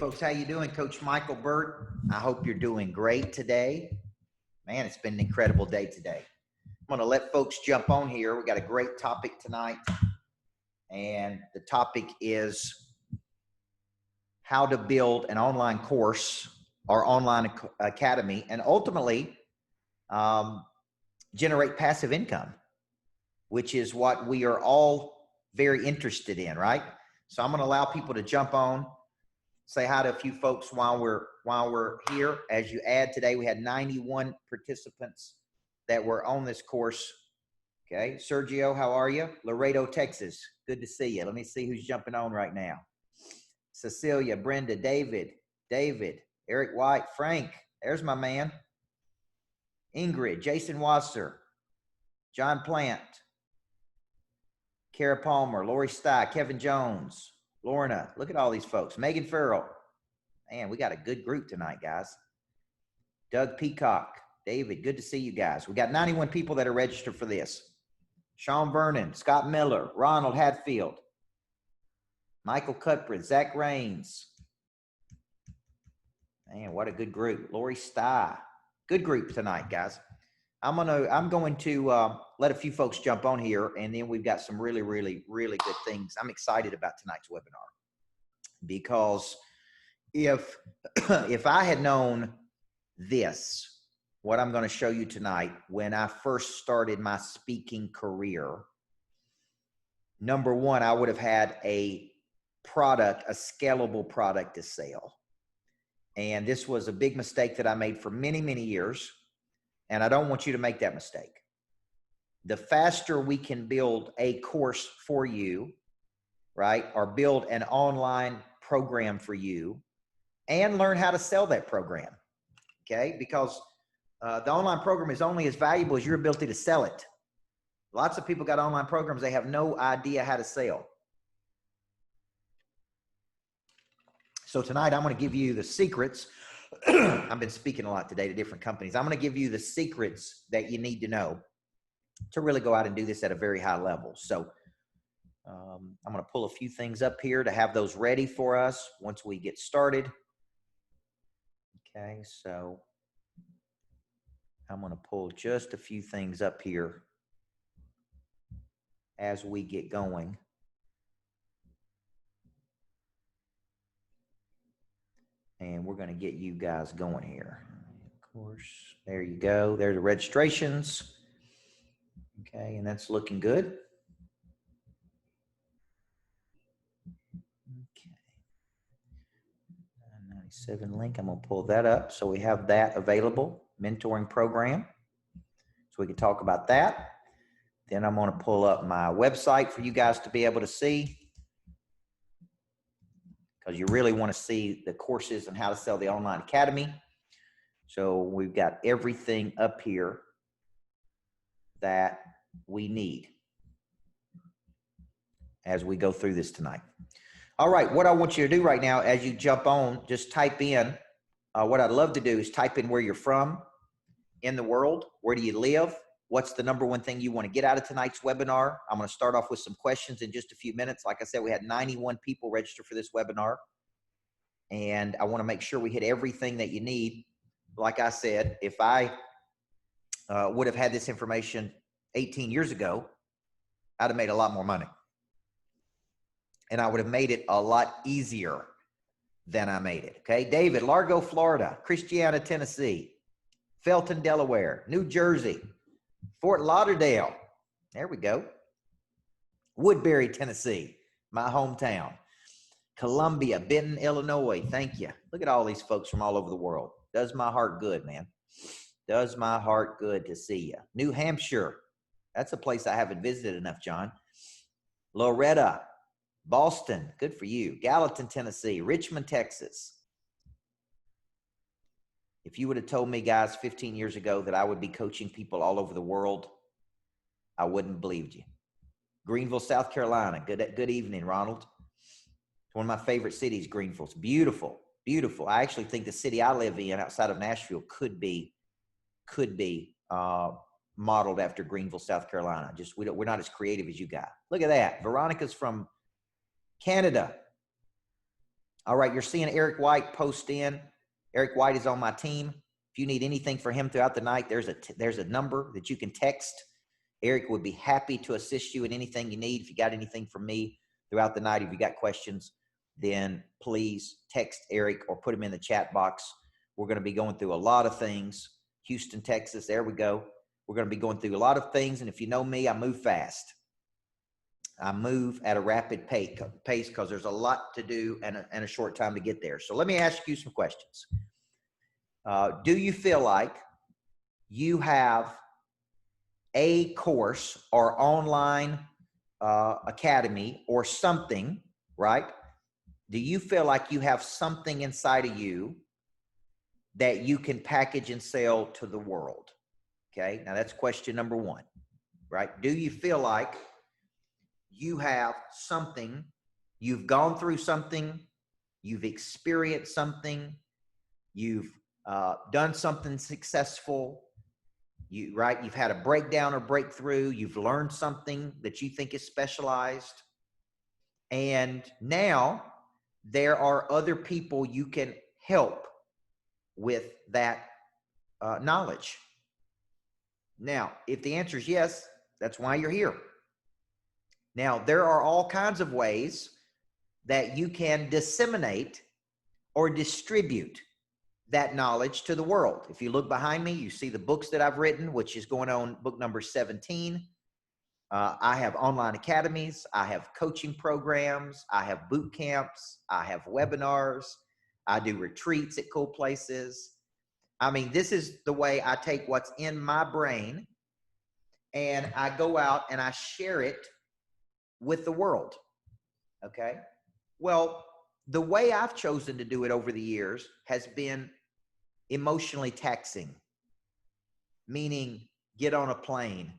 folks, how you doing? Coach Michael Burt. I hope you're doing great today. Man, it's been an incredible day today. I'm going to let folks jump on here. We got a great topic tonight, and the topic is how to build an online course or online academy and ultimately generate passive income, which is what we are all very interested in, right? So I'm going to allow people to jump on, say hi to a few folks while we're here. As you add today, we had 91 participants that were on this course. Okay, Sergio, how are you? Laredo, Texas, good to see you. Let me see who's jumping on right now. Cecilia, Brenda, David, Eric White, Frank, there's my man. Ingrid, Jason Wasser, John Plant, Kara Palmer, Lori Stye, Kevin Jones, Lorna, look at all these folks. Megan Farrell. Man, we got a good group tonight, guys. Doug Peacock, David, good to see you guys. We got 91 people that are registered for this. Sean Vernon, Scott Miller, Ronald Hatfield, Michael Cutbridge, Zach Raines. Man, what a good group. Lori Stye. Good group tonight, guys. I'm going to let a few folks jump on here, and then we've got some really good things. I'm excited about tonight's webinar because if I had known this, what I'm going to show you tonight, when I first started my speaking career, number one, I would have had a product, a scalable product to sell. And this was a big mistake that I made for many years. And I don't want you to make that mistake. The faster we can build a course for you, right, or build an online program for you and learn how to sell that program, okay? Because the online program is only as valuable as your ability to sell it. Lots of people got online programs, they have no idea how to sell. So tonight I'm going to give you the secrets. I've been speaking a lot today to different companies. I'm going to give you the secrets that you need to know to really go out and do this at a very high level. So I'm going to pull a few things up here to have those ready for us once we get started. Okay, so I'm going to pull just a few things up here as we get going. And we're going to get you guys going here. Of course, there you go. There's the registrations. Okay, and that's looking good. Okay. 997 link. I'm going to pull that up. So we have that available, mentoring program. So we can talk about that. Then I'm going to pull up my website for you guys to be able to see, because you really want to see the courses and how to sell the online academy. So we've got everything up here that we need as we go through this tonight. All right, what I want you to do right now as you jump on, just type in, what I'd love to do is type in where you're from in the world. Where do you live? What's the number one thing you want to get out of tonight's webinar? I'm going to start off with some questions in just a few minutes. Like I said, we had 91 people register for this webinar, and I want to make sure we hit everything that you need. Like I said, if I would have had this information 18 years ago, I'd have made a lot more money. And I would have made it a lot easier than I made it. Okay, David, Largo, Florida, Christiana, Tennessee, Felton, Delaware, New Jersey, Fort Lauderdale, there we go, Woodbury, Tennessee, my hometown, Columbia, Benton, Illinois, thank you. Look at all these folks from all over the world. Does my heart good, man. Does my heart good to see you. New Hampshire, that's a place I haven't visited enough, John. Loretta, Boston, good for you. Gallatin, Tennessee, Richmond, Texas. If you would have told me, guys, 15 years ago that I would be coaching people all over the world, I wouldn't have believed you. Greenville, South Carolina. Good evening, Ronald. It's one of my favorite cities, Greenville. It's beautiful, beautiful. I actually think the city I live in outside of Nashville could be modeled after Greenville, South Carolina. Just we're not as creative as you got. Look at that. Veronica's from Canada. All right, you're seeing Eric White post in. Eric White is on my team. If you need anything for him throughout the night, there's a number that you can text. Eric would be happy to assist you in anything you need. If you got anything from me throughout the night, if you got questions, then please text Eric or put him in the chat box. We're going to be going through a lot of things. Houston, Texas, there we go. We're going to be going through a lot of things, and if you know me, I move fast. I move at a rapid pace because there's a lot to do and a short time to get there. So let me ask you some questions. Do you feel like you have a course or online academy or something, right? Do you feel like you have something inside of you that you can package and sell to the world? Okay, now that's question number one, right? Do you feel like you have something, you've gone through something, you've experienced something, you've done something successful, you've had a breakdown or breakthrough, you've learned something that you think is specialized, and now there are other people you can help with that knowledge. Now, if the answer is yes, that's why you're here. Now, there are all kinds of ways that you can disseminate or distribute that knowledge to the world. If you look behind me, you see the books that I've written, which is going on book number 17. I have online academies. I have coaching programs. I have boot camps. I have webinars. I do retreats at cool places. I mean, this is the way I take what's in my brain and I go out and I share it with the world. Okay. Well, the way I've chosen to do it over the years has been emotionally taxing, meaning get on a plane,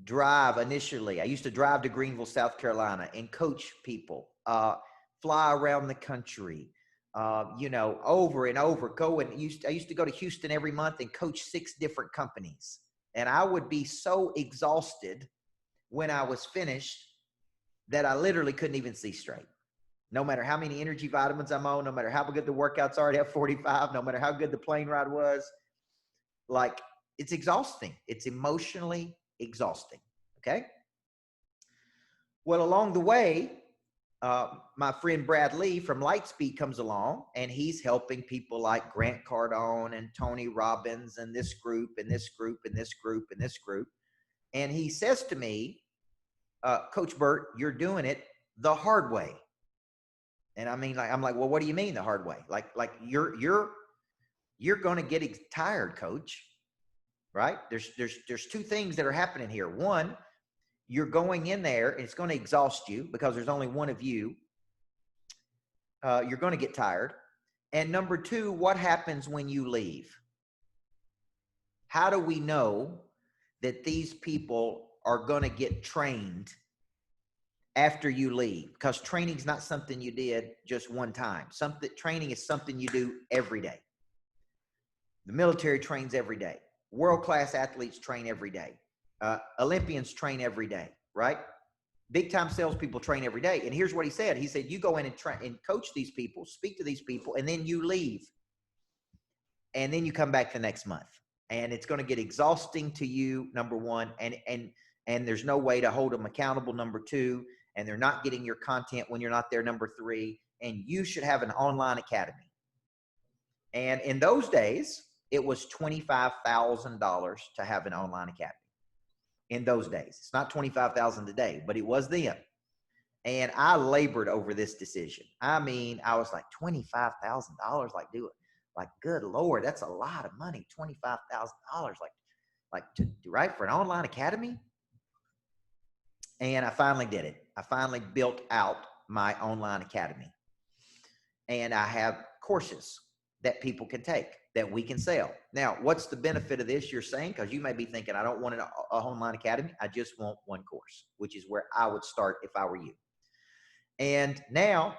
drive initially. I used to drive to Greenville, South Carolina and coach people, fly around the country, over and over, I used to go to Houston every month and coach 6 different companies. And I would be so exhausted when I was finished that I literally couldn't even see straight. No matter how many energy vitamins I'm on, no matter how good the workouts are at F45, no matter how good the plane ride was, like, it's exhausting. It's emotionally exhausting. Okay. Well, along the way, my friend Brad Lee from Lightspeed comes along and he's helping people like Grant Cardone and Tony Robbins and this group and this group and this group and this group. And he says to me, Coach Burt, you're doing it the hard way. And I mean, I'm like, well, what do you mean the hard way? Like you're going to get tired, Coach, right? There's 2 things that are happening here. One, you're going in there and it's going to exhaust you because there's only one of you. You're going to get tired. And number 2, what happens when you leave? How do we know that these people are going to get trained after you leave? Because training is not something you did just one time. Training is something you do every day. The military trains every day. World-class athletes train every day. Olympians train every day, right? Big-time salespeople train every day. And here's what he said. He said, you go in and train and coach these people, speak to these people, and then you leave. And then you come back the next month. And it's going to get exhausting to you, number 1. And there's no way to hold them accountable, number 2. And they're not getting your content when you're not there, number 3. And you should have an online academy. And in those days, it was $25,000 to have an online academy. In those days, it's not $25,000 today, but it was then. And I labored over this decision. I mean, I was like, $25,000, like, do it. Like, good Lord, that's a lot of money. $25,000, right, for an online academy. And I finally did it. I finally built out my online academy. And I have courses that people can take, that we can sell. Now, what's the benefit of this, you're saying? Because you may be thinking, I don't want a online academy. I just want one course, which is where I would start if I were you. And now,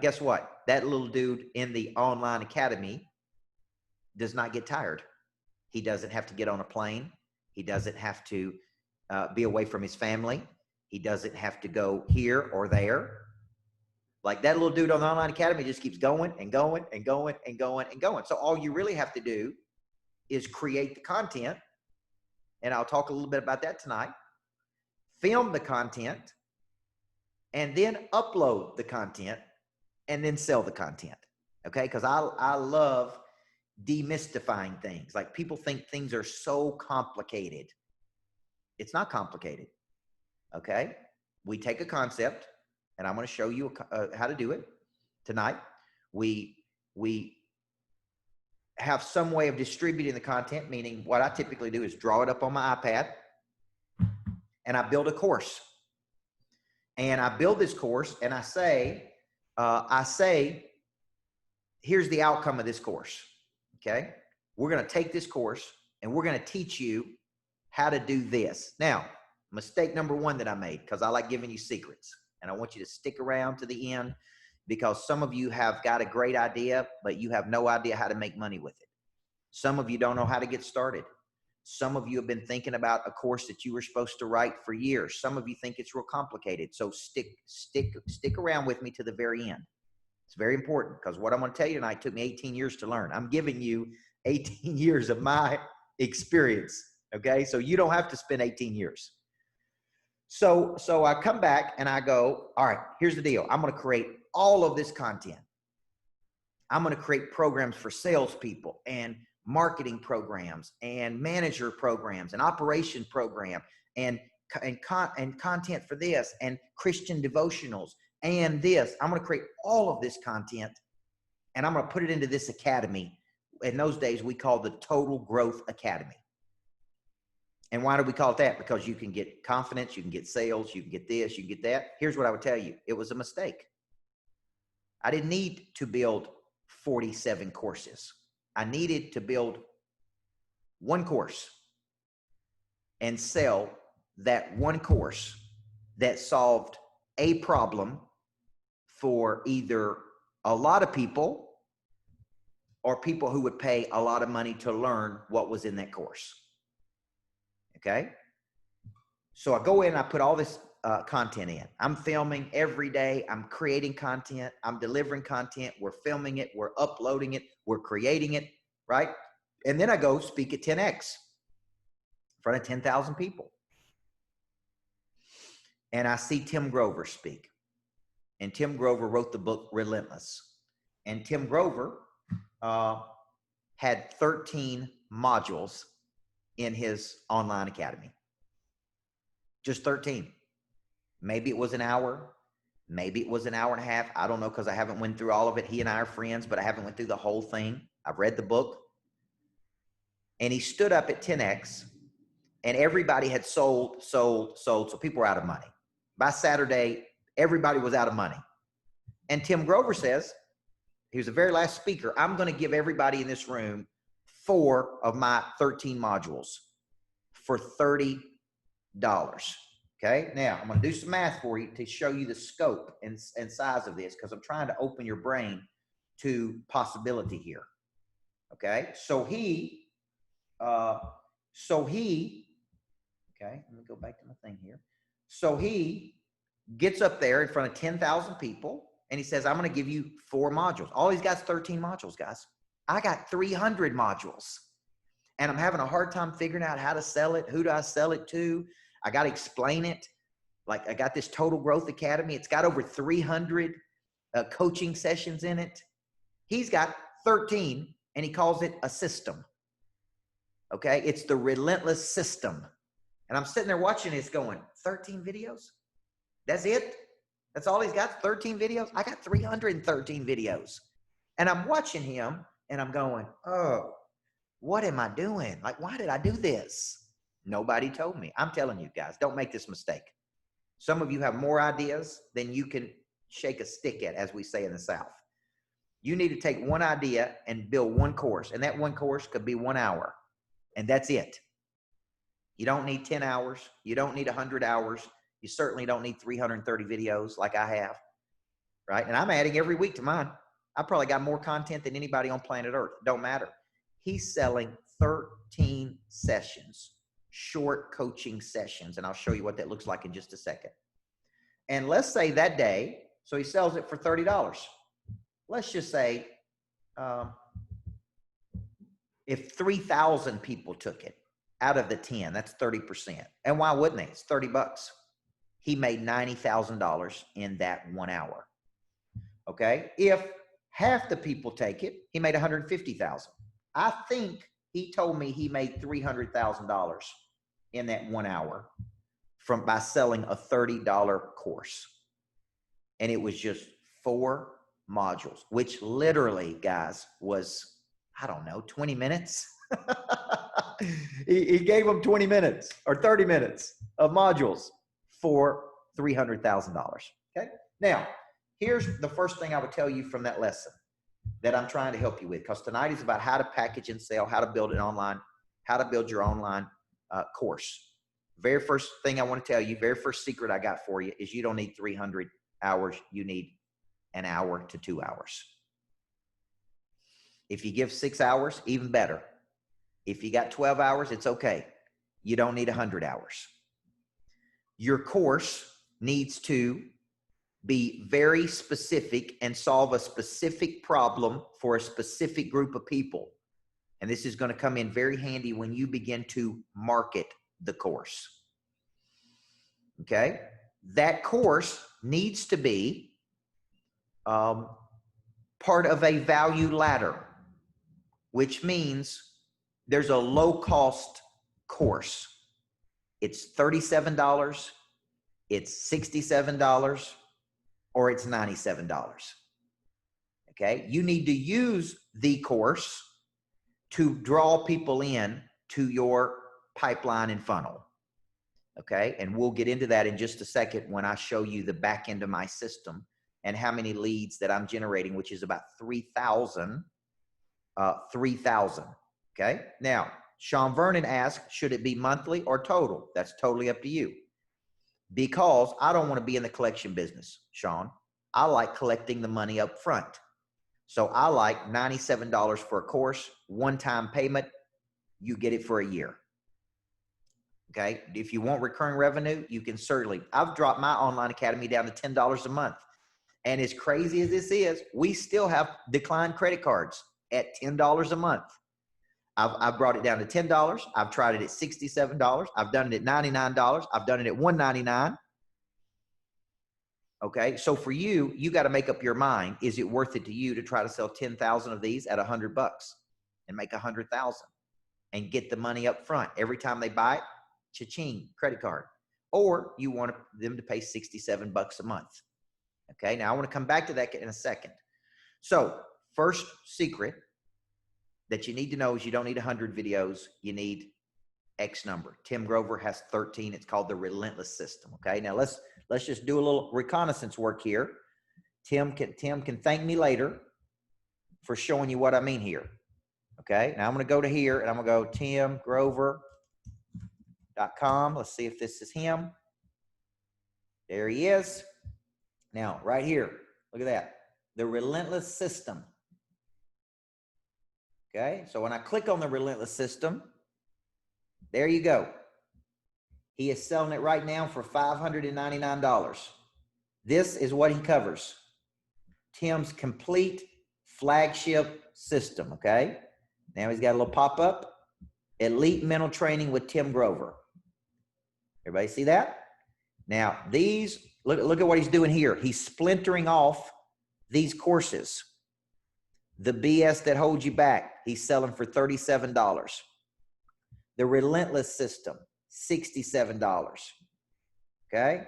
guess what? That little dude in the online academy does not get tired. He doesn't have to get on a plane. He doesn't have to be away from his family. He doesn't have to go here or there. Like that little dude on the Online Academy just keeps going and going and going and going and going. So all you really have to do is create the content. And I'll talk a little bit about that tonight. Film the content and then upload the content and then sell the content. Okay. Because I love demystifying things. Like people think things are so complicated. It's not complicated. Okay. We take a concept, and I'm going to show you how to do it tonight. We have some way of distributing the content, meaning what I typically do is draw it up on my iPad, and I build a course. And I build this course, and I say, here's the outcome of this course. Okay. We're going to take this course, and we're going to teach you how to do this. Now, mistake number one that I made, because I like giving you secrets, and I want you to stick around to the end, because some of you have got a great idea, but you have no idea how to make money with it. Some of you don't know how to get started. Some of you have been thinking about a course that you were supposed to write for years. Some of you think it's real complicated. So stick around with me to the very end. It's very important, because what I'm going to tell you tonight took me 18 years to learn. I'm giving you 18 years of my experience. Okay. So you don't have to spend 18 years. So I come back and I go, all right, here's the deal. I'm going to create all of this content. I'm going to create programs for salespeople and marketing programs and manager programs and operation program and content for this and Christian devotionals and this. I'm going to create all of this content, and I'm going to put it into this academy. In those days, we called the Total Growth Academy. And why do we call it that? Because you can get confidence, you can get sales, you can get this, you can get that. Here's what I would tell you. It was a mistake. I didn't need to build 47 courses. I needed to build one course and sell that one course that solved a problem for either a lot of people or people who would pay a lot of money to learn what was in that course. Okay. So I go in and I put all this content in. I'm filming every day. I'm creating content. I'm delivering content. We're filming it. We're uploading it. We're creating it. Right. And then I go speak at 10X in front of 10,000 people. And I see Tim Grover speak. And Tim Grover wrote the book Relentless. And Tim Grover had 13 modules in his online academy. Just 13. Maybe it was an hour. Maybe it was an hour and a half. I don't know, because I haven't went through all of it. He and I are friends, but I haven't went through the whole thing. I've read the book. And he stood up at 10X, and everybody had sold. So people were out of money. By Saturday, everybody was out of money. And Tim Grover says, he was the very last speaker, I'm going to give everybody in this room 4 of my 13 modules for $30. Okay. Now I'm going to do some math for you to show you the scope and size of this, because I'm trying to open your brain to possibility here. Okay. So he, okay, let me go back to my thing here. So he gets up there in front of 10,000 people and he says, I'm going to give you 4 modules. All he's got is 13 modules, guys. I got 300 modules, and I'm having a hard time figuring out how to sell it. Who do I sell it to? I got to explain it. Like, I got this Total Growth Academy. It's got over 300 coaching sessions in it. He's got 13, and he calls it a system. Okay. It's the Relentless System. And I'm sitting there watching this going, 13 videos? That's it? That's all he's got? 13 videos? I got 313 videos. And I'm watching him and I'm going, oh, what am I doing? Like, why did I do this? Nobody told me. I'm telling you guys, don't make this mistake. Some of you have more ideas than you can shake a stick at, as we say in the South. You need to take one idea and build one course. And that one course could be 1 hour. And that's it. You don't need 10 hours. You don't need 100 hours. You certainly don't need 330 videos like I have. Right? And I'm adding every week to mine. I probably got more content than anybody on planet Earth. Don't matter. He's selling 13 sessions, short coaching sessions. And I'll show you what that looks like in just a second. And let's say that day, So he sells it for $30. Let's just say if 3,000 people took it out of the 10, that's 30%. And why wouldn't they? It's $30. He made $90,000 in that 1 hour. Okay. If half the people take it, he made $150,000. I think he told me he made $300,000 in that 1 hour by selling a $30 course. And it was just 4 modules, which literally, guys, was, I don't know, 20 minutes. he gave them 20 minutes or 30 minutes of modules for $300,000. Okay. Now, here's the first thing I would tell you from that lesson that I'm trying to help you with, because tonight is about how to package and sell, how to build an online, how to build your online course. Very first thing I want to tell you, very first secret I got for you is you don't need 300 hours. You need an hour to 2 hours. If you give 6 hours, even better. If you got 12 hours, it's okay. You don't need 100 hours. Your course needs to be very specific and solve a specific problem for a specific group of people. And this is going to come in very handy when you begin to market the course. Okay? That course needs to be part of a value ladder, which means there's a low-cost course. It's $37, it's $67, or it's $97. Okay? You need to use the course to draw people in to your pipeline and funnel. Okay? And we'll get into that in just a second when I show you the back end of my system and how many leads that I'm generating, which is about 3,000. 3,000. Okay? Now, Sean Vernon asked, should it be monthly or total? That's totally up to you. Because I don't want to be in the collection business, Sean. I like collecting the money up front. So I like $97 for a course, one-time payment. You get it for a year. Okay? If you want recurring revenue, you can certainly. I've dropped my online academy down to $10 a month. And as crazy as this is, we still have declined credit cards at $10 a month. I've brought it down to $10. I've tried it at $67. I've done it at $99. I've done it at $199. Okay. So for you, you got to make up your mind. Is it worth it to you to try to sell 10,000 of these at $100 and make 100,000 and get the money up front every time they buy it? Cha-ching, credit card. Or you want them to pay $67 a month. Okay. Now I want to come back to that in a second. So first secret that you need to know is you don't need 100 videos. You need X number. Tim Grover has 13. It's called the Relentless System. Okay. Now let's just do a little reconnaissance work here. Tim can thank me later for showing you what I mean here. Okay. Now I'm going to go to here and I'm going to go timgrover.com. Let's see if this is him. There he is. Now right here, look at that. The Relentless System. Okay, so when I click on the Relentless System, there you go. He is selling it right now for $599. This is what he covers. Tim's complete flagship system, okay? Now he's got a little pop-up. Elite Mental Training with Tim Grover. Everybody see that? Now these, look at what he's doing here. He's splintering off these courses. The BS that holds you back, he's selling for $37. The Relentless System, $67. Okay?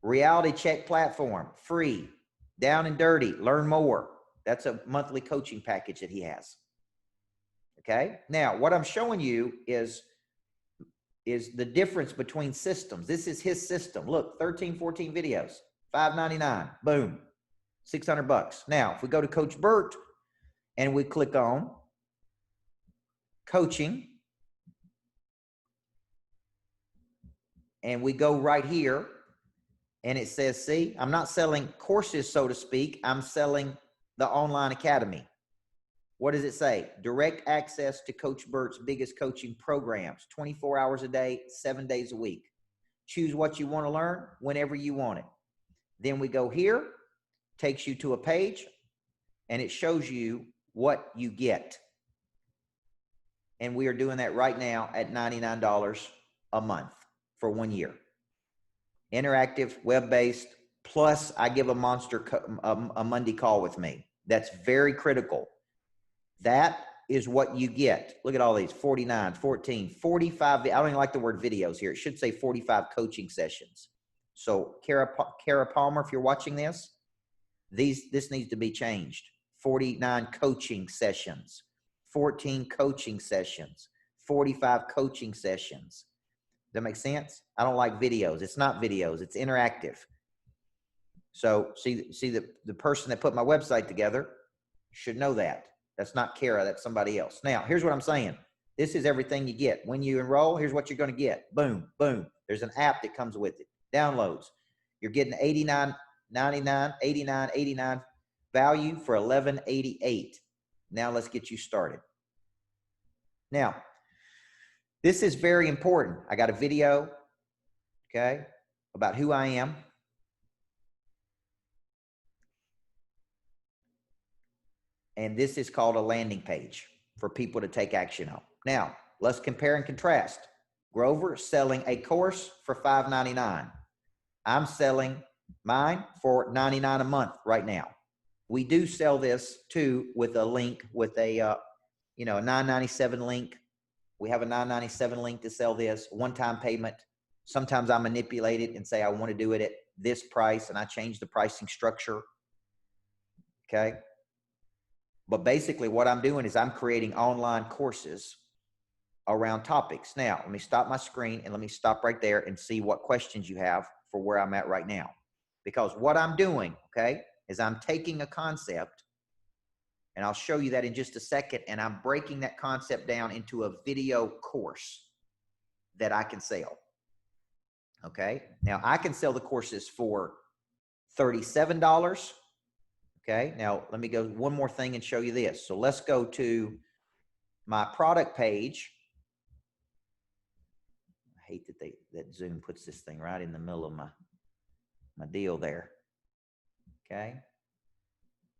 Reality Check Platform, free. Down and Dirty, learn more. That's a monthly coaching package that he has. Okay? Now, what I'm showing you is the difference between systems. This is his system. Look, 13, 14 videos, $599. Boom. $600. Now, if we go to Coach Burt and we click on coaching and we go right here and it says, see, I'm not selling courses, so to speak. I'm selling the online academy. What does it say? Direct access to Coach Burt's biggest coaching programs, 24 hours a day, 7 days a week. Choose what you want to learn whenever you want it. Then we go here, takes you to a page, and it shows you what you get. And we are doing that right now at $99 a month for 1 year. Interactive, web-based, plus I give a a Monday call with me. That's very critical. That is what you get. Look at all these, 49, 14, 45. I don't even like the word videos here. It should say 45 coaching sessions. So Kara Palmer, if you're watching this, this needs to be changed. 49 coaching sessions, 14 coaching sessions, 45 coaching sessions. Does that make sense? I don't like videos. It's not videos. It's interactive. So see the person that put my website together should know that. That's not Kara. That's somebody else. Now, here's what I'm saying. This is everything you get. When you enroll, here's what you're going to get. Boom, boom. There's an app that comes with it. Downloads. You're getting $89.99, $89.89 value for $11.88. Now let's get you started. Now, this is very important. I got a video, okay, about who I am. And this is called a landing page for people to take action on. Now, let's compare and contrast. Grover selling a course for $5.99. I'm selling mine for $99 a month right now. We do sell this too with a link, with a a $9.97 link. We have a $9.97 link to sell this, one-time payment. Sometimes I manipulate it and say I want to do it at this price, and I change the pricing structure. Okay. But basically what I'm doing is I'm creating online courses around topics. Now, let me stop my screen and let me stop right there and see what questions you have for where I'm at right now. Because what I'm doing, okay, is I'm taking a concept, and I'll show you that in just a second, and I'm breaking that concept down into a video course that I can sell. Okay, now I can sell the courses for $37. Okay, now let me go one more thing and show you this. So let's go to my product page. I hate that Zoom puts this thing right in the middle of my deal there. Okay,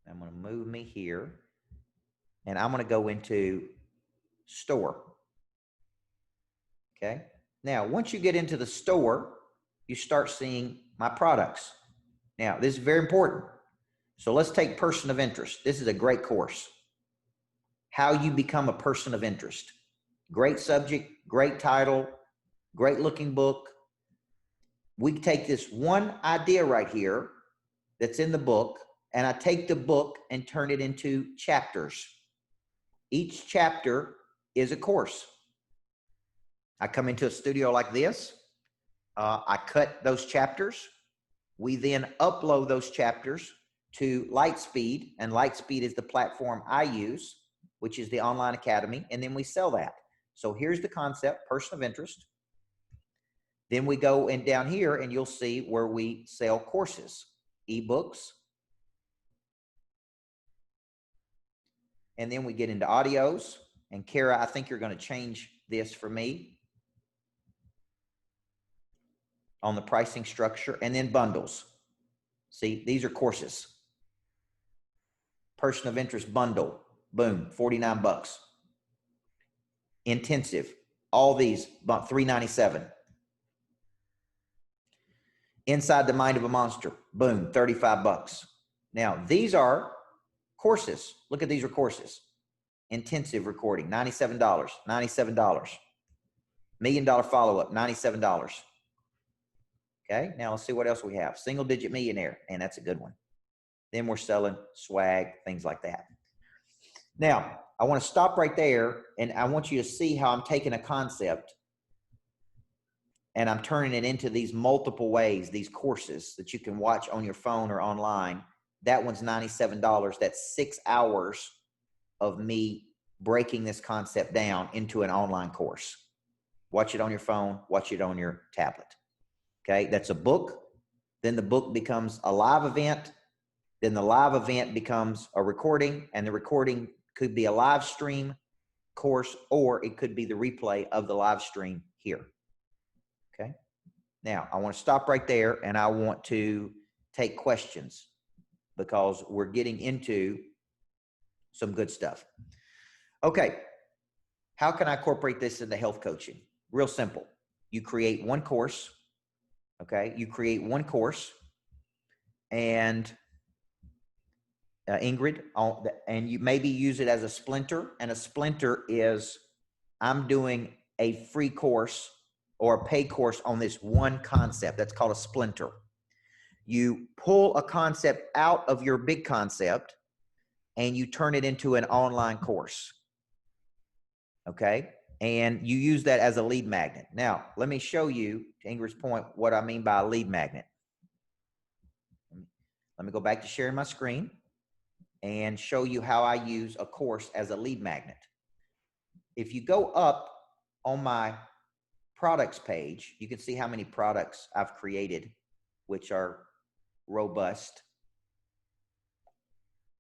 I'm going to move me here, and I'm going to go into store. Okay, now once you get into the store, you start seeing my products. Now this is very important. So let's take person of interest. This is a great course. How you become a person of interest. Great subject, great title, great looking book. We take this one idea right here that's in the book, and I take the book and turn it into chapters. Each chapter is a course. I come into a studio like this. I cut those chapters. We then upload those chapters to Lightspeed, and Lightspeed is the platform I use, which is the online academy, and then we sell that. So here's the concept, person of interest. Then we go and down here, and you'll see where we sell courses, ebooks, and then we get into audios. And Kara, I think you're going to change this for me on the pricing structure, and then bundles. See, these are courses. Person of interest bundle, boom, 49 bucks. Intensive, all these, about $3.97. Inside the Mind of a Monster, boom, 35 bucks. Now, these are courses. Look at these are courses. Intensive recording, $97, $97. $1 Million follow-up, $97. Okay, now let's see what else we have. Single digit millionaire, and that's a good one. Then we're selling swag, things like that. Now, I want to stop right there, and I want you to see how I'm taking a concept and I'm turning it into these multiple ways, these courses that you can watch on your phone or online. That one's $97. That's 6 hours of me breaking this concept down into an online course. Watch it on your phone, watch it on your tablet. Okay, that's a book. Then the book becomes a live event. Then the live event becomes a recording, and the recording could be a live stream course, or it could be the replay of the live stream here. Okay. Now I want to stop right there, and I want to take questions because we're getting into some good stuff. Okay. How can I incorporate this into health coaching? Real simple. You create one course. Okay. You create one course and Ingrid, and you maybe use it as a splinter. And a splinter is, I'm doing a free course or a paid course on this one concept. That's called a splinter. You pull a concept out of your big concept and you turn it into an online course. Okay. And you use that as a lead magnet. Now, let me show you, to Ingrid's point, what I mean by a lead magnet. Let me go back to sharing my screen and show you how I use a course as a lead magnet. If you go up on my products page, you can see how many products I've created, which are robust.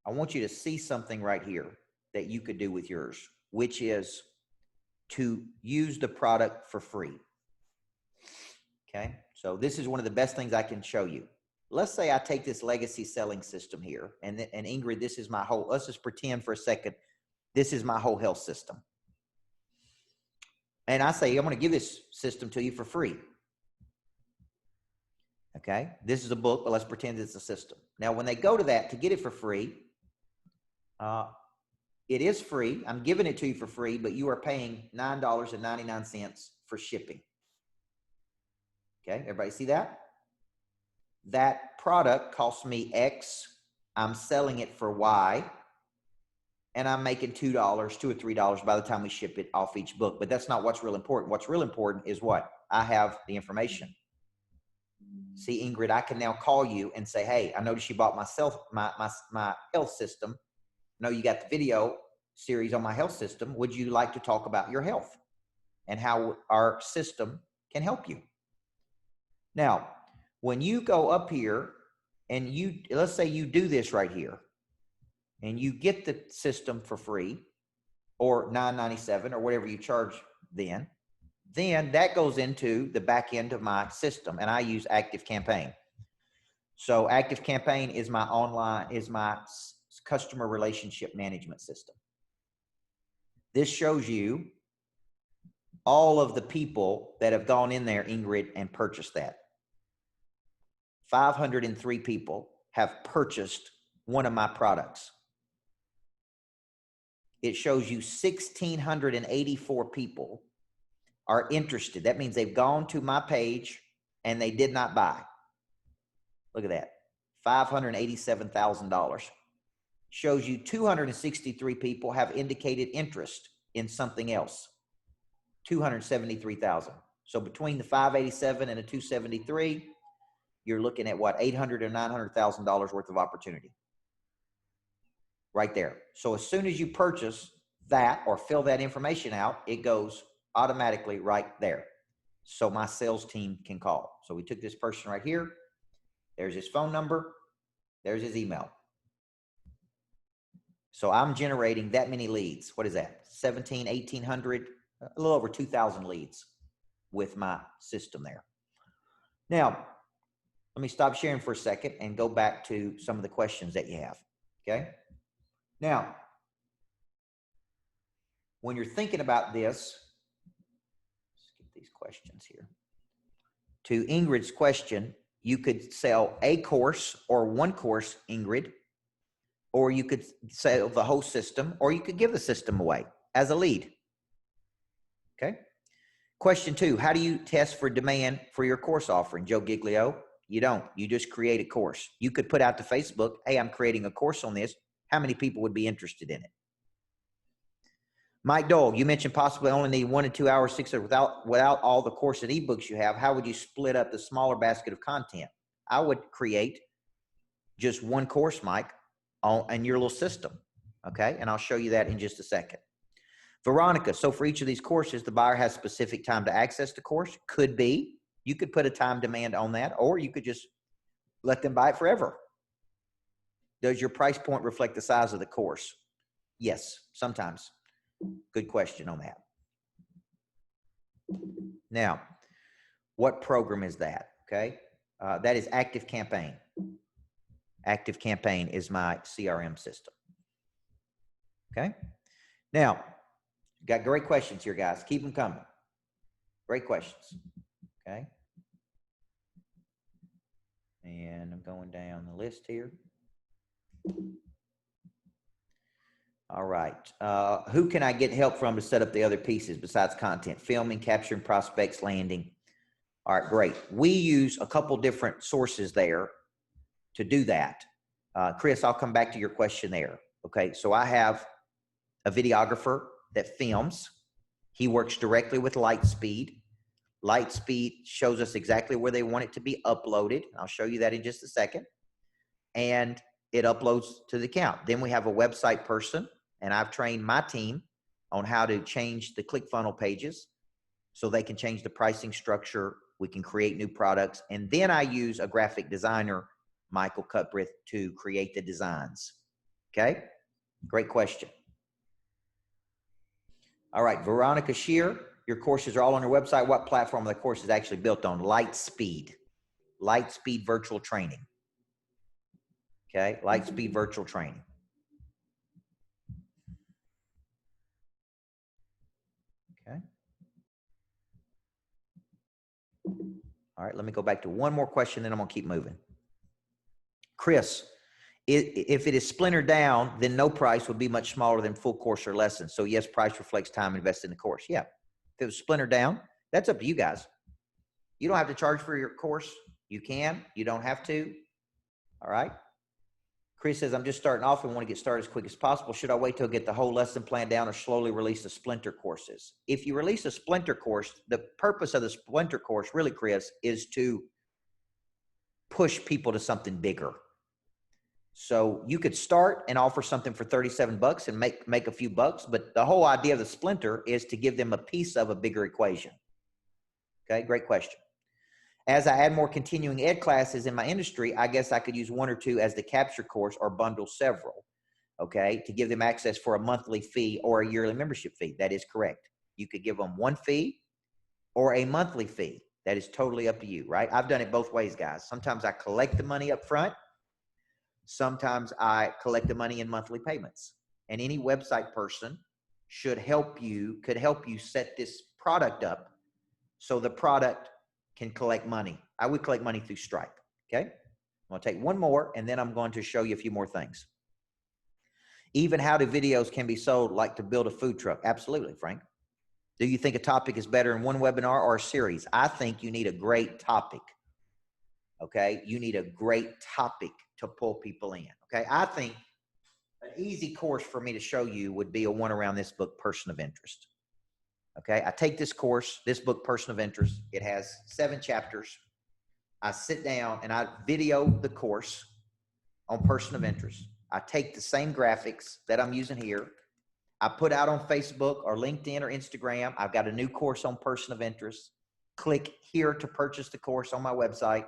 I want you to see something right here that you could do with yours, which is to use the product for free. Okay, so this is one of the best things I can show you. Let's say I take this legacy selling system here, and Ingrid, this is my whole, let's just pretend for a second, this is my whole health system. And I say, I'm going to give this system to you for free. Okay, this is a book, but let's pretend it's a system. Now, when they go to that to get it for free, it is free. I'm giving it to you for free, but you are paying $9.99 for shipping. Okay, everybody see that? That product costs me X. I'm selling it for Y. And I'm making $2, $2 or $3 by the time we ship it off each book. But that's not what's real important. What's real important is what? I have the information. See, Ingrid, I can now call you and say, hey, I noticed you bought my health system. I know you got the video series on my health system. Would you like to talk about your health and how our system can help you? Now, when you go up here and let's say you do this right here and you get the system for free or $9.97 or whatever you charge then that goes into the back end of my system, and I use ActiveCampaign. So ActiveCampaign is my customer relationship management system. This shows you all of the people that have gone in there, Ingrid, and purchased that. 503 people have purchased one of my products. It shows you 1,684 people are interested. That means they've gone to my page and they did not buy. Look at that. $587,000. Shows you 263 people have indicated interest in something else. 273,000. So between the 587 and the 273, you're looking at what, $800,000 or $900,000 worth of opportunity. Right there. So as soon as you purchase that or fill that information out, it goes automatically right there. So my sales team can call. So we took this person right here. There's his phone number. There's his email. So I'm generating that many leads. What is that? 1,800, a little over 2,000 leads with my system there. Now, let me stop sharing for a second and go back to some of the questions that you have. Okay. Now, when you're thinking about this, let's get these questions here. To Ingrid's question, you could sell a course or one course, Ingrid, or you could sell the whole system, or you could give the system away as a lead. Okay. Question 2, how do you test for demand for your course offering, Joe Giglio? You don't. You just create a course. You could put out to Facebook, hey, I'm creating a course on this. How many people would be interested in it? Mike Dole, you mentioned possibly only need 1 to 2 hours, 6 hours without all the course and ebooks you have. How would you split up the smaller basket of content? I would create just one course, Mike, on your little system. Okay. And I'll show you that in just a second. Veronica, so for each of these courses, the buyer has specific time to access the course. Could be. You could put a time demand on that, or you could just let them buy it forever. Does your price point reflect the size of the course? Yes, sometimes. Good question on that. Now, what program is that? Okay. That is ActiveCampaign. ActiveCampaign is my CRM system. Okay. Now, got great questions here, guys. Keep them coming. Great questions. Okay. And I'm going down the list here. All right. Who can I get help from to set up the other pieces besides content? Filming, capturing prospects, landing. All right, great. We use a couple different sources there to do that. Chris, I'll come back to your question there. Okay, so I have a videographer that films. He works directly with Lightspeed. Lightspeed shows us exactly where they want it to be uploaded. I'll show you that in just a second. And it uploads to the account. Then we have a website person, and I've trained my team on how to change the ClickFunnels pages so they can change the pricing structure. We can create new products. And then I use a graphic designer, Michael Cutbrith, to create the designs. Okay, great question. All right, Veronica Shear, your courses are all on your website. What platform are the courses actually built on? Lightspeed. Lightspeed virtual training. Okay, Lightspeed virtual training. Okay. All right, let me go back to one more question, then I'm gonna keep moving. Chris, if it is splintered down, then no price would be much smaller than full course or lesson. So yes, price reflects time invested in the course. Yeah, if it was splintered down, that's up to you guys. You don't have to charge for your course. You can, you don't have to. All right. Chris says, I'm just starting off and want to get started as quick as possible. Should I wait till I get the whole lesson plan down or slowly release the splinter courses? If you release a splinter course, the purpose of the splinter course really, Chris, is to push people to something bigger. So you could start and offer something for 37 bucks and make a few bucks, but the whole idea of the splinter is to give them a piece of a bigger equation. Okay, great question. As I add more continuing ed classes in my industry, I guess I could use one or two as the capture course or bundle several, okay, to give them access for a monthly fee or a yearly membership fee. That is correct. You could give them one fee or a monthly fee. That is totally up to you, right? I've done it both ways, guys. Sometimes I collect the money up front. Sometimes I collect the money in monthly payments. And any website person could help you set this product up so the product can collect money. I would collect money through Stripe. Okay. I'm going to take one more and then I'm going to show you a few more things. Even how do videos can be sold, like to build a food truck? Absolutely, Frank. Do you think a topic is better in one webinar or a series? I think you need a great topic. Okay. You need a great topic to pull people in. Okay. I think an easy course for me to show you would be a one around this book, Person of Interest. Okay, I take this course, this book, Person of Interest. It has 7 chapters. I sit down and I video the course on Person of Interest. I take the same graphics that I'm using here. I put out on Facebook or LinkedIn or Instagram. I've got a new course on Person of Interest. Click here to purchase the course on my website.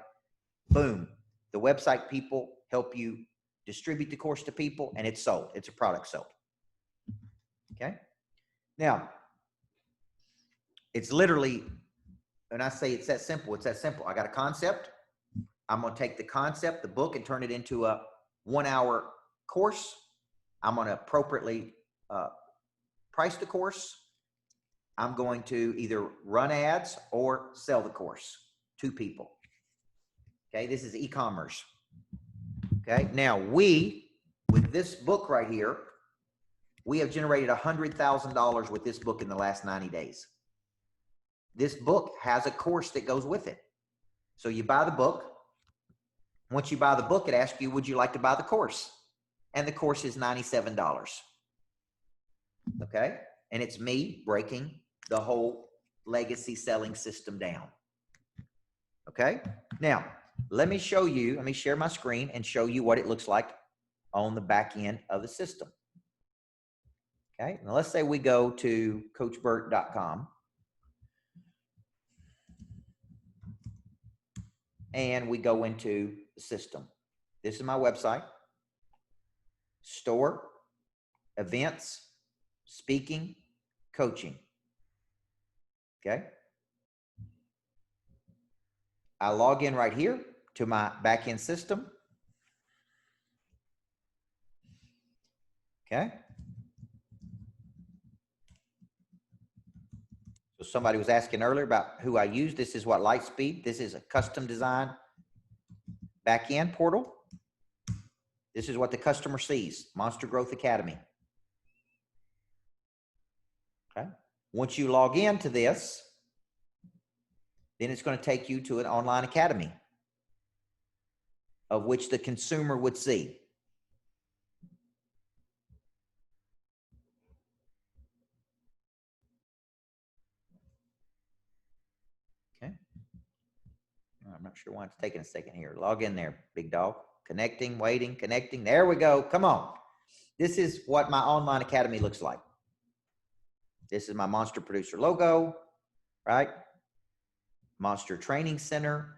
Boom. The website people help you distribute the course to people and it's sold. It's a product sold. Okay. Now, it's literally, when I say it's that simple, it's that simple. I got a concept. I'm going to take the concept, the book, and turn it into a 1-hour course. I'm going to appropriately price the course. I'm going to either run ads or sell the course to people. Okay, this is e-commerce. Okay, now with this book right here, we have generated $100,000 with this book in the last 90 days. This book has a course that goes with it. So you buy the book. Once you buy the book, it asks you, would you like to buy the course? And the course is $97. Okay. And it's me breaking the whole legacy selling system down. Okay. Now, let me share my screen and show you what it looks like on the back end of the system. Okay. Now let's say we go to coachburt.com. And we go into the system. This is my website. Store, events, speaking, coaching. Okay. I log in right here to my back-end system. Okay. So somebody was asking earlier about who I use. This is what Lightspeed. This is a custom design back-end portal. This is what the customer sees, Monster Growth Academy. Okay. Once you log into this, then it's going to take you to an online academy of which the consumer would see. Okay. I'm not sure why it's taking a second here. Log in there, big dog. Connecting, waiting, connecting. There we go. Come on. This is what my online academy looks like. This is my Monster Producer logo, right? Monster Training Center,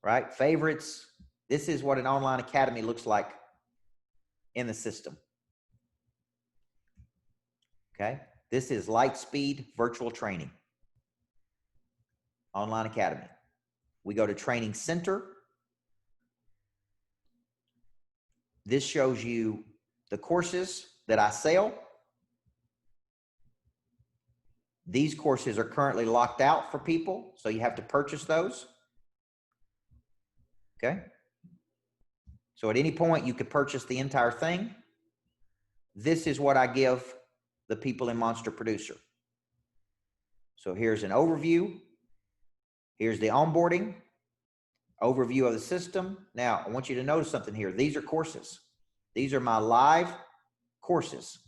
right? Favorites. This is what an online academy looks like in the system. Okay. This is Lightspeed Virtual Training Online Academy. We go to Training Center. This shows you the courses that I sell. These courses are currently locked out for people, so you have to purchase those. Okay. So at any point, you could purchase the entire thing. This is what I give the people in Monster Producer. So here's an overview. Here's the onboarding, overview of the system. Now, I want you to notice something here. These are courses. These are my live courses.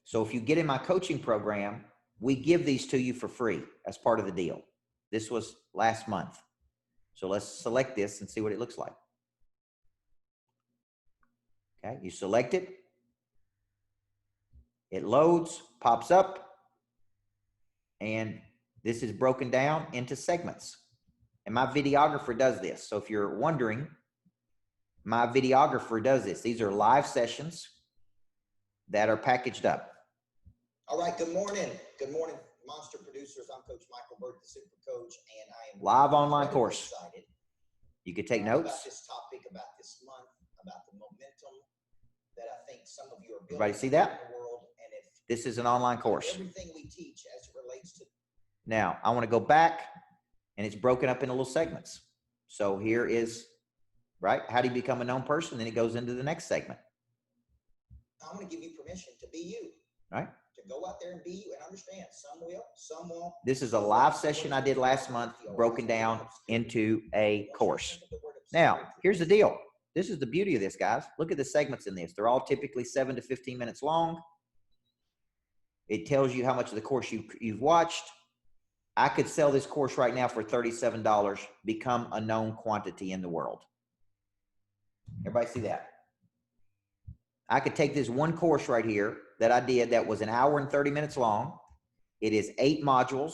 So if you get in my coaching program, we give these to you for free as part of the deal. This was last month. So let's select this and see what it looks like. Okay, you select it. It loads, pops up, and this is broken down into segments. And my videographer does this. So if you're wondering, my videographer does this. These are live sessions that are packaged up. All right, good morning. Good morning, Monster Producers. I'm Coach Michael Burt, the Super Coach, and I am live online course. Excited. You could take notes. About this topic, about this month, about the momentum that I think some of you are building. Everybody see that? In the world, and if this is an online course. Everything we teach as it relates to. Now, I want to go back, and it's broken up into little segments. So here is, right, how do you become a known person? Then it goes into the next segment. I'm going to give you permission to be you. Right. To go out there and be you and understand. Some will, some won't. This is a live session I did last month, broken down into a course. Now, here's the deal. This is the beauty of this, guys. Look at the segments in this. They're all typically 7 to 15 minutes long. It tells you how much of the course you've watched. I could sell this course right now for $37, become a known quantity in the world. Everybody see that? I could take this one course right here that I did that was 1 hour and 30 minutes long. It is 8 modules.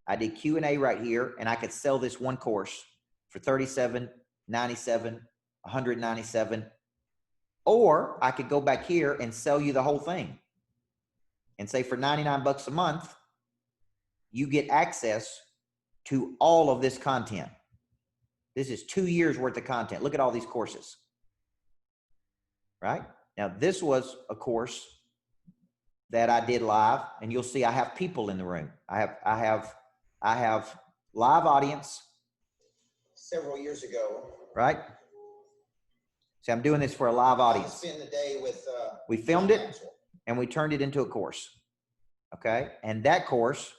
I did Q&A right here, and I could sell this one course for $37.97, $197. Or I could go back here and sell you the whole thing and say for 99 bucks a month, you get access to all of this content. This is 2 years worth of content. Look at all these courses. Right? Now, this was a course that I did live, and you'll see I have people in the room. I have live audience. Several years ago. Right? See, I'm doing this for a live audience. Spend the day with, we filmed it, and we turned it into a course. Okay? And that course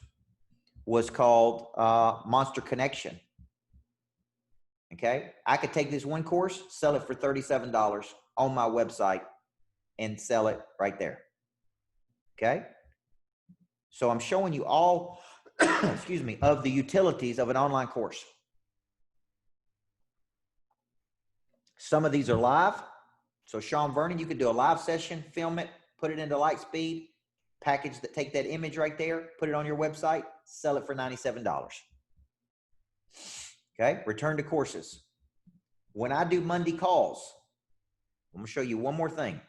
was called Monster Connection. Okay? I could take this one course, sell it for $37 on my website, and sell it right there. Okay? So I'm showing you all, excuse me, of the utilities of an online course. Some of these are live. So Sean Vernon, you could do a live session, film it, put it into Lightspeed, package that, take that image right there, put it on your website, sell it for $97. Okay? Return to courses. When I do Monday calls, I'm going to show you one more thing.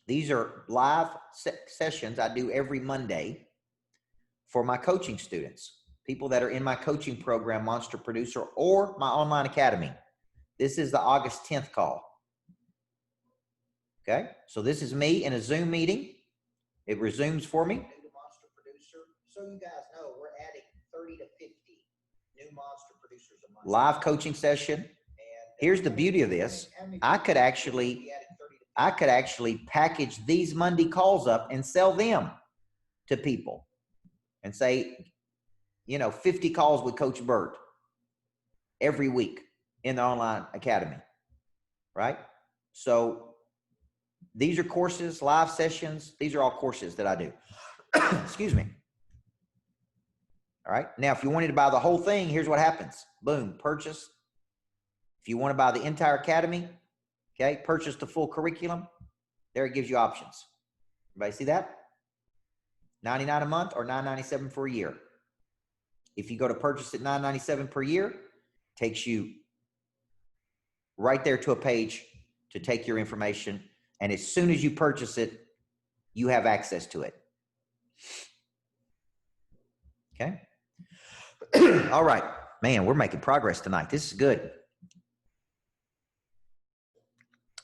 These are live sessions I do every Monday for my coaching students, people that are in my coaching program, Monster Producer, or my online academy. This is the August 10th call. Okay, so this is me in a Zoom meeting. It resumes for me. New to Monster Producer. So you guys know we're adding 30 to 50 new Monster Producers a month. Live coaching session. And Here's the beauty of this. I could actually package these Monday calls up and sell them to people and say, 50 calls with Coach Burt every week in the online academy, right? So these are courses, live sessions. These are all courses that I do. Excuse me. All right. Now, if you wanted to buy the whole thing, here's what happens. Boom, purchase. If you want to buy the entire academy, okay, purchase the full curriculum. There it gives you options. Everybody see that? $99 a month or $9.97 for a year. If you go to purchase at $9.97 per year, takes you right there to a page to take your information. And as soon as you purchase it, you have access to it. Okay. All right, man, we're making progress tonight. This is good.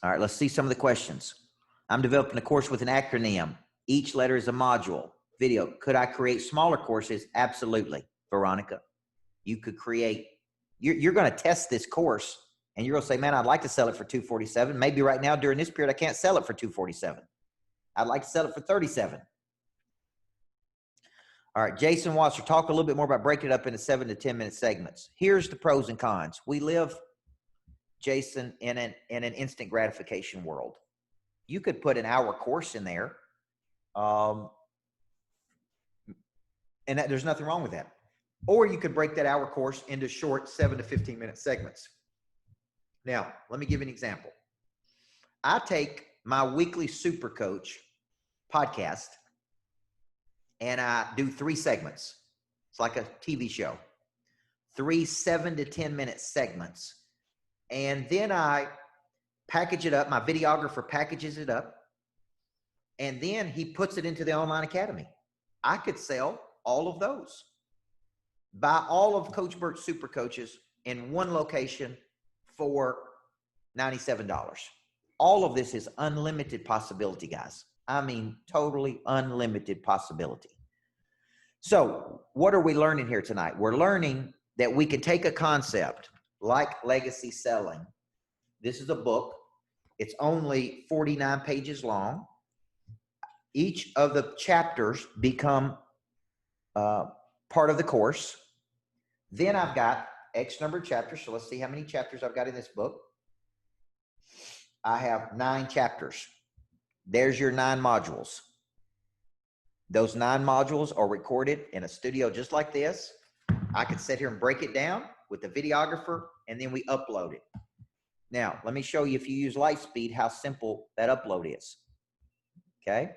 All right, let's see some of the questions. I'm developing a course with an acronym. Each letter is a module. Video. Could I create smaller courses? Absolutely, Veronica. You could create, you're going to test this course and you're going to say, man, I'd like to sell it for $247. Maybe right now during this period, I can't sell it for $247. I'd like to sell it for $37. All right, Jason Wasser, talk a little bit more about breaking it up into 7 to 10 minute segments. Here's the pros and cons. We live, Jason, in an instant gratification world. You could put an hour course in there, and there's nothing wrong with that. Or you could break that hour course into short 7 to 15 minute segments. Now, let me give you an example. I take my weekly Super Coach podcast and I do 3 segments. It's like a TV show. 3 7 to 10 minute segments. And then I package it up. My videographer packages it up. And then he puts it into the online academy. I could sell all of those. Buy all of Coach Burt's Super Coaches in one location for $97. All of this is unlimited possibility, guys. I mean, totally unlimited possibility. So what are we learning here tonight? We're learning that we can take a concept like legacy selling. This is a book. It's only 49 pages long. Each of the chapters become part of the course. Then I've got X number of chapters. So let's see how many chapters I've got in this book. I have 9 chapters. There's your 9 modules. Those 9 modules are recorded in a studio just like this. I could sit here and break it down with the videographer, and then we upload it. Now, let me show you, if you use Lightspeed, how simple that upload is. Okay?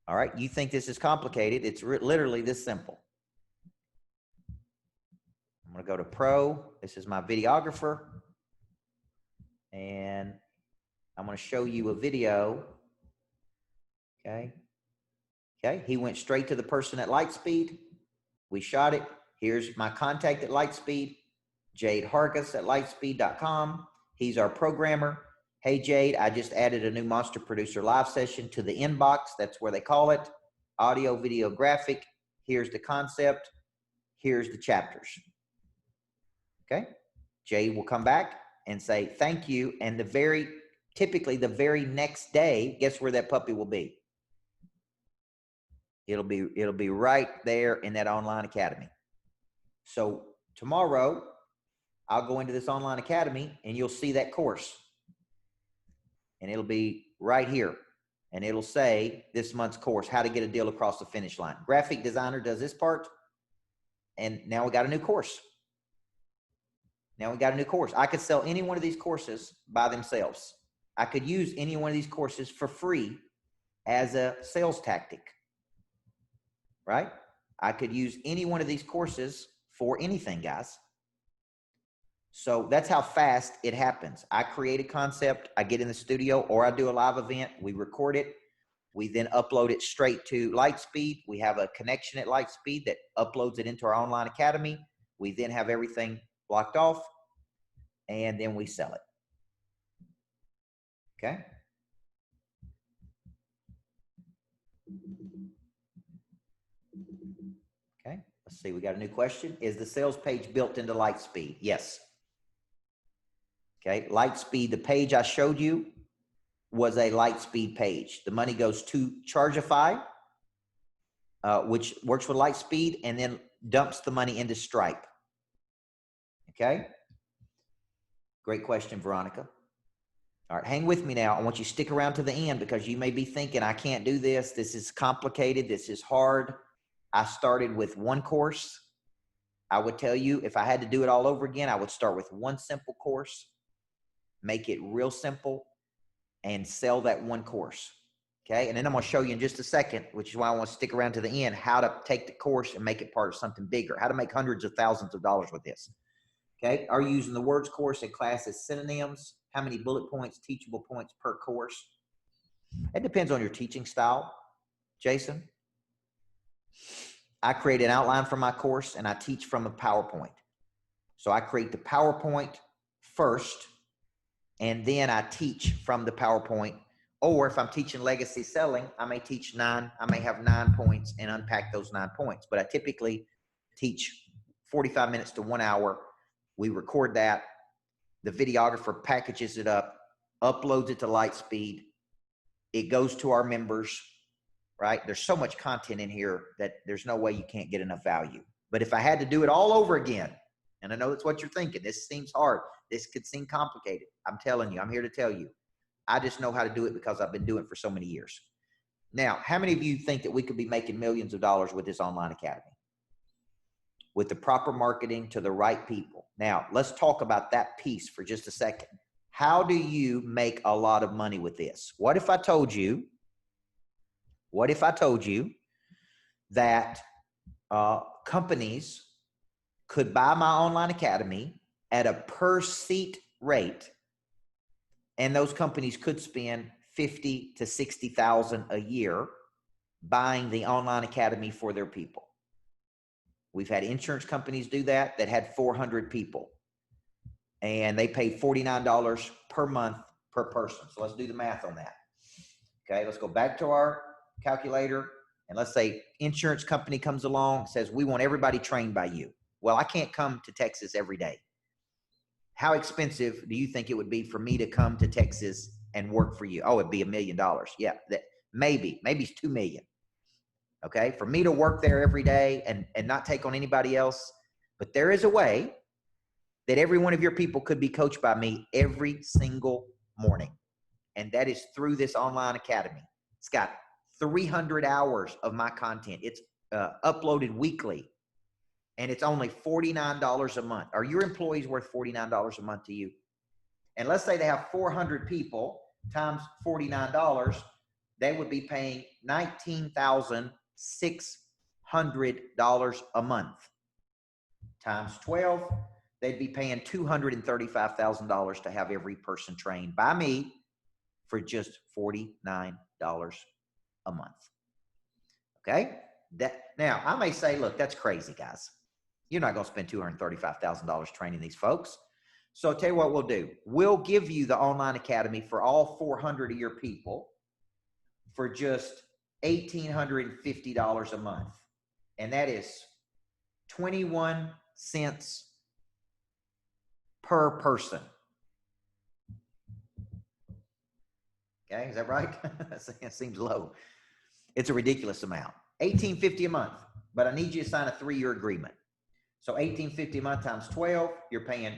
All right, you think this is complicated. It's literally this simple. I'm going to go to Pro. This is my videographer. And I'm going to show you a video. Okay. Okay. He went straight to the person at Lightspeed. We shot it. Here's my contact at Lightspeed, Jade Hargis at lightspeed.com. He's our programmer. Hey, Jade, I just added a new Monster Producer live session to the inbox. That's where they call it. Audio, video, graphic. Here's the concept. Here's the chapters. Okay. Jade will come back and say, thank you. And typically the very next day, guess where that puppy will be? It'll be right there in that online academy. So tomorrow I'll go into this online academy and you'll see that course. And it'll be right here. And it'll say this month's course, how to get a deal across the finish line. Graphic designer does this part. And now we got a new course. I could sell any one of these courses by themselves. I could use any one of these courses for free as a sales tactic, right? I could use any one of these courses for anything, guys. So that's how fast it happens. I create a concept, I get in the studio, or I do a live event, we record it, we then upload it straight to Lightspeed. We have a connection at Lightspeed that uploads it into our online academy. We then have everything blocked off. and then we sell it. Okay. Okay, let's see. We got a new question. Is the sales page built into Lightspeed? Yes. Okay, Lightspeed, the page I showed you was a Lightspeed page. The money goes to Chargeify, which works with Lightspeed, and then dumps the money into Stripe. Okay. Great question, Veronica. All right, hang with me now. I want you to stick around to the end because you may be thinking, I can't do this. This is complicated. This is hard. I started with one course. I would tell you if I had to do it all over again, I would start with one simple course, make it real simple, and sell that one course. Okay, and then I'm going to show you in just a second, which is why I want to stick around to the end, how to take the course and make it part of something bigger, how to make hundreds of thousands of dollars with this. Okay, are you using the words course in class as synonyms? How many bullet points, teachable points per course? It depends on your teaching style, Jason. I create an outline for my course and I teach from a PowerPoint. So I create the PowerPoint first, and then I teach from the PowerPoint. Or if I'm teaching legacy selling, I may have 9 points and unpack those 9 points. But I typically teach 45 minutes to 1 hour. We record that. The videographer packages it up, uploads it to Lightspeed. It goes to our members, right? There's so much content in here that there's no way you can't get enough value. But if I had to do it all over again, and I know that's what you're thinking, this seems hard. This could seem complicated. I'm telling you, I'm here to tell you. I just know how to do it because I've been doing it for so many years. Now, how many of you think that we could be making millions of dollars with this online academy? With the proper marketing to the right people. Now, let's talk about that piece for just a second. How do you make a lot of money with this? What if I told you that companies could buy my online academy at a per seat rate, and those companies could spend $50,000 to $60,000 a year buying the online academy for their people? We've had insurance companies do that had 400 people, and they paid $49 per month per person. So let's do the math on that. Okay, let's go back to our calculator, and let's say insurance company comes along, says, we want everybody trained by you. Well, I can't come to Texas every day. How expensive do you think it would be for me to come to Texas and work for you? Oh, it'd be $1 million. Yeah, maybe it's $2 million. Okay, for me to work there every day and not take on anybody else. But there is a way that every one of your people could be coached by me every single morning. And that is through this online academy. It's got 300 hours of my content. It's uploaded weekly. And it's only $49 a month. Are your employees worth $49 a month to you? And let's say they have 400 people times $49. They would be paying $19,600 a month. Times 12, they'd be paying $235,000 to have every person trained by me for just $49 a month. Okay? Now, I may say, look, that's crazy, guys. You're not going to spend $235,000 training these folks. So I'll tell you what we'll do. We'll give you the online academy for all 400 of your people for just $1,850 a month. And that is 21 cents per person. Okay, is that right? That seems low. It's a ridiculous amount. $1,850 a month, but I need you to sign a 3-year agreement. So $1,850 a month times 12, you're paying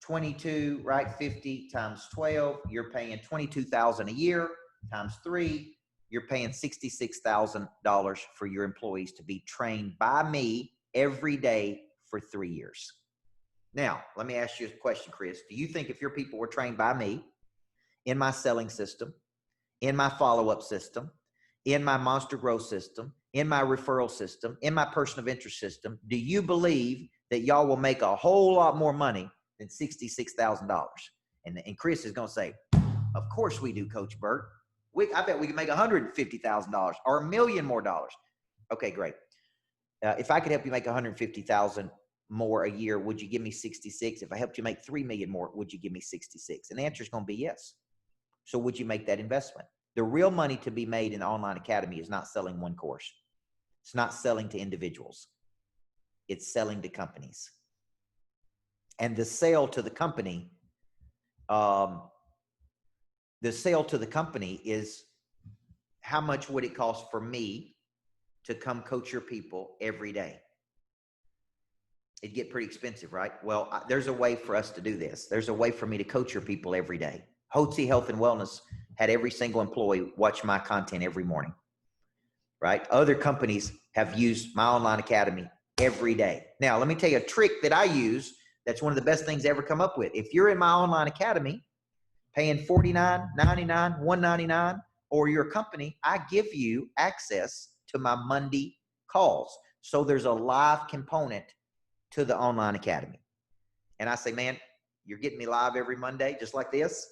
22, right? 50 times 12, you're paying $22,000 a year times 3, you're paying $66,000 for your employees to be trained by me every day for 3 years. Now, let me ask you a question, Chris. Do you think if your people were trained by me in my selling system, in my follow-up system, in my monster growth system, in my referral system, in my person of interest system, do you believe that y'all will make a whole lot more money than $66,000? And Chris is going to say, of course we do, Coach Burt. I bet we can make $150,000 or $1 million more dollars. Okay, great. If I could help you make $150,000, more a year, would you give me 66? If I helped you make 3 million more, would you give me 66? And the answer is going to be yes. So would you make that investment? The real money to be made in the online academy is not selling one course. It's not selling to individuals. It's selling to companies. And the sale to the company, is how much would it cost for me to come coach your people every day? It'd get pretty expensive, right? Well, there's a way for us to do this. There's a way for me to coach your people every day. Hotze Health and Wellness had every single employee watch my content every morning, right? Other companies have used my online academy every day. Now, let me tell you a trick that I use that's one of the best things I ever come up with. If you're in my online academy paying $49, $99, $199, or your company, I give you access to my Monday calls. So there's a live component to the online academy. And I say, man, you're getting me live every Monday, just like this.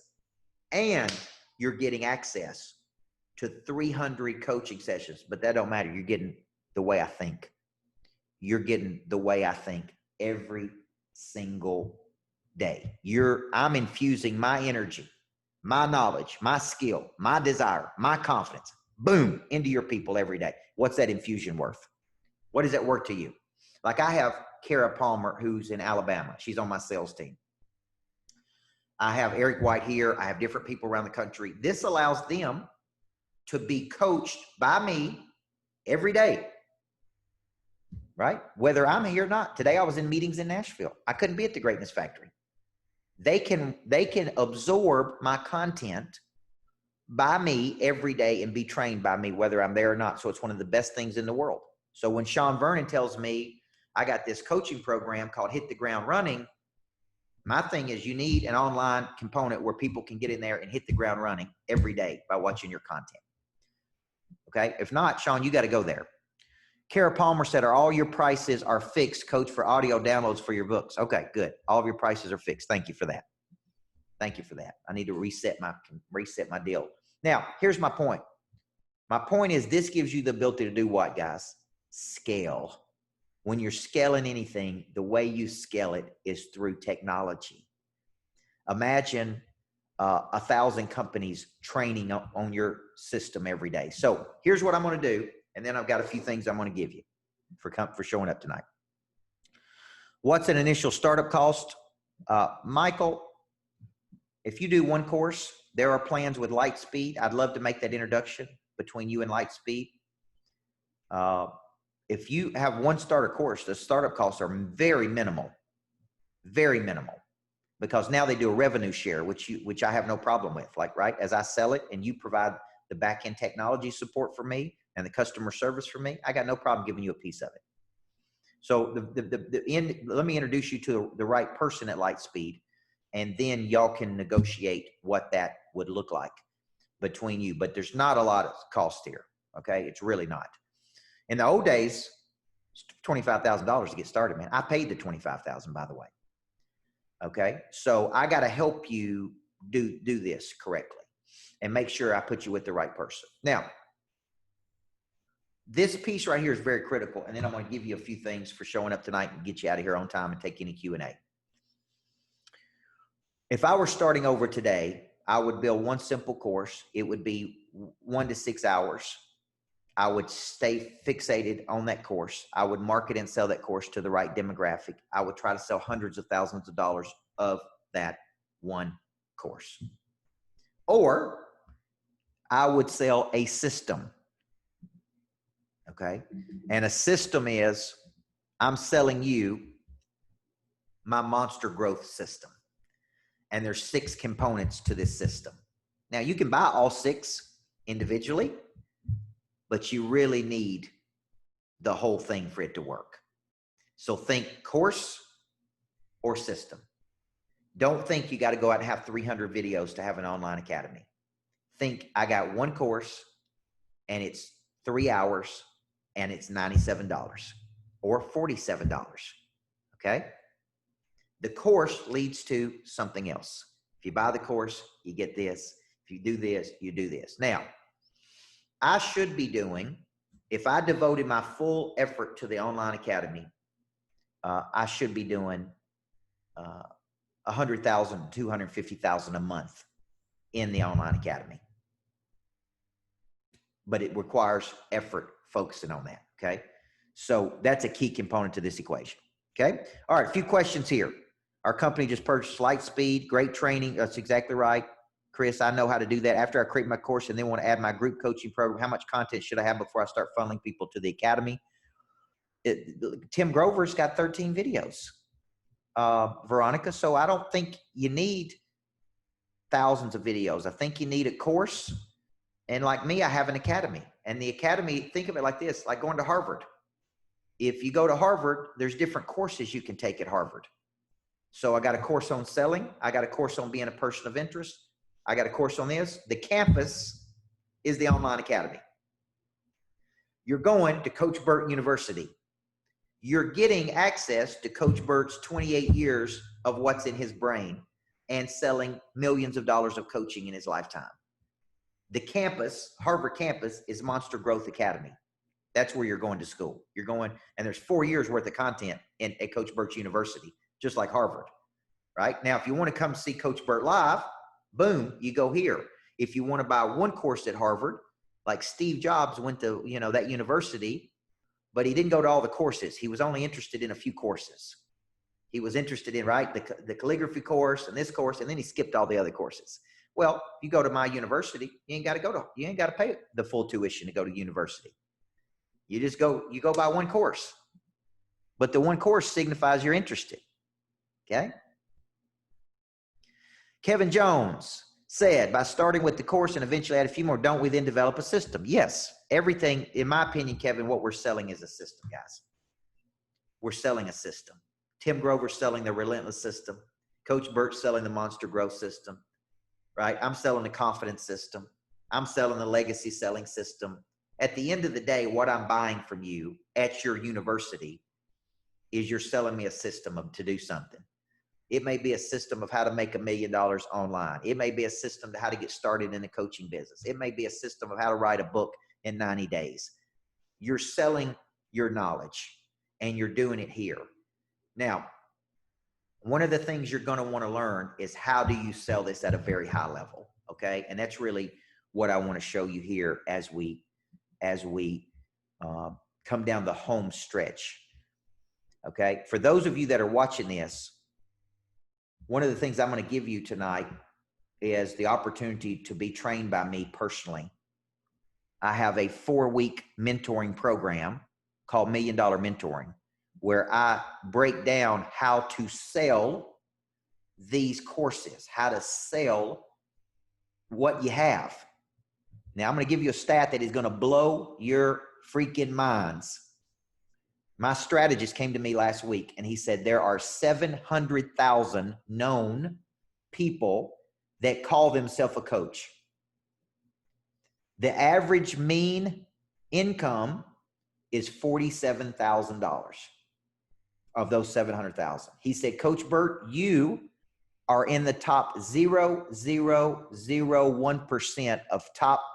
And you're getting access to 300 coaching sessions, but that don't matter. You're getting the way I think. You're getting the way I think every single day. I'm infusing my energy, my knowledge, my skill, my desire, my confidence, boom, into your people every day. What's that infusion worth? What is that worth to you? Like I have Kara Palmer, who's in Alabama. She's on my sales team. I have Eric White here. I have different people around the country. This allows them to be coached by me every day, right? Whether I'm here or not. Today I was in meetings in Nashville. I couldn't be at the Greatness Factory. They can absorb my content by me every day and be trained by me, whether I'm there or not. So it's one of the best things in the world. So when Sean Vernon tells me I got this coaching program called Hit the Ground Running, my thing is you need an online component where people can get in there and hit the ground running every day by watching your content. Okay. If not, Sean, you got to go there. Kara Palmer said, all your prices are fixed, coach, for audio downloads for your books? Okay, good. All of your prices are fixed. Thank you for that. Thank you for that. I need to reset my deal. Now, here's my point. My point is this gives you the ability to do what, guys? Scale. When you're scaling anything, the way you scale it is through technology. Imagine 1,000 companies training on your system every day. So here's what I'm going to do. And then I've got a few things I'm going to give you for showing up tonight. What's an initial startup cost? Michael, if you do one course, there are plans with Lightspeed. I'd love to make that introduction between you and Lightspeed. If you have one starter course, the startup costs are very minimal, because now they do a revenue share, which I have no problem with. Like, right, as I sell it and you provide the back-end technology support for me and the customer service for me, I got no problem giving you a piece of it. So let me introduce you to the right person at Lightspeed, and then y'all can negotiate what that would look like between you. But there's not a lot of cost here. Okay, it's really not. In the old days, it's $25,000 to get started, man. I paid the $25,000, by the way. Okay, so I got to help you do this correctly and make sure I put you with the right person. Now, this piece right here is very critical, and then I'm going to give you a few things for showing up tonight and get you out of here on time and take any Q&A. If I were starting over today, I would build one simple course. It would be 1 to 6 hours. I would stay fixated on that course. I would market and sell that course to the right demographic. I would try to sell hundreds of thousands of dollars of that one course. Or I would sell a system. Okay. And a system is, I'm selling you my monster growth system. And there's 6 components to this system. Now you can buy all 6 individually, but you really need the whole thing for it to work. So think course or system. Don't think you got to go out and have 300 videos to have an online academy. Think I got one course and it's 3 hours and it's $97 or $47. Okay. The course leads to something else. If you buy the course, you get this. If you do this, you do this. Now, I should be doing, if I devoted my full effort to the online academy, I should be doing 100,000, 250,000 a month in the online academy. But it requires effort focusing on that. Okay. So that's a key component to this equation. Okay. All right. A few questions here. Our company just purchased Lightspeed, great training. That's exactly right. Chris, I know how to do that. After I create my course and then want to add my group coaching program, how much content should I have before I start funneling people to the academy? Tim Grover's got 13 videos, Veronica. So I don't think you need thousands of videos. I think you need a course. And like me, I have an academy. And the academy, think of it like this, like going to Harvard. If you go to Harvard, there's different courses you can take at Harvard. So I got a course on selling. I got a course on being a person of interest. I got a course on this. The campus is the online academy. You're going to Coach Burt University. You're getting access to Coach Burt's 28 years of what's in his brain and selling millions of dollars of coaching in his lifetime. The campus, Harvard campus, is Monster Growth Academy. That's where you're going to school. You're going, and there's 4 years worth of content at Coach Burt's University, just like Harvard, right? Now, if you want to come see Coach Burt live, boom, you go here. If you want to buy one course at Harvard, like Steve Jobs went to, that university, but he didn't go to all the courses. He was only interested in a few courses. He was interested in, right, the calligraphy course and this course, and then he skipped all the other courses. Well, you go to my university, you ain't got to pay the full tuition to go to university. You go buy one course, but the one course signifies you're interested. Okay. Kevin Jones said, by starting with the course and eventually add a few more, don't we then develop a system? Yes. Everything, in my opinion, Kevin, what we're selling is a system, guys. We're selling a system. Tim Grover's selling the Relentless system. Coach Burt's selling the Monster Growth system, right? I'm selling the Confidence system. I'm selling the Legacy selling system. At the end of the day, what I'm buying from you at your university is you're selling me a system to do something. It may be a system of how to make $1 million online. It may be a system to how to get started in the coaching business. It may be a system of how to write a book in 90 days. You're selling your knowledge and you're doing it here. Now, one of the things you're going to want to learn is how do you sell this at a very high level, okay? And that's really what I want to show you here as we come down the home stretch, okay? For those of you that are watching this, one of the things I'm going to give you tonight is the opportunity to be trained by me personally. I have a 4-week mentoring program called $1 Million Mentoring, where I break down how to sell these courses, how to sell what you have. Now, I'm going to give you a stat that is going to blow your freaking minds. My strategist came to me last week and he said there are 700,000 known people that call themselves a coach. The average mean income is $47,000 of those 700,000. He said, Coach Burt, you are in the top 0.0001% of top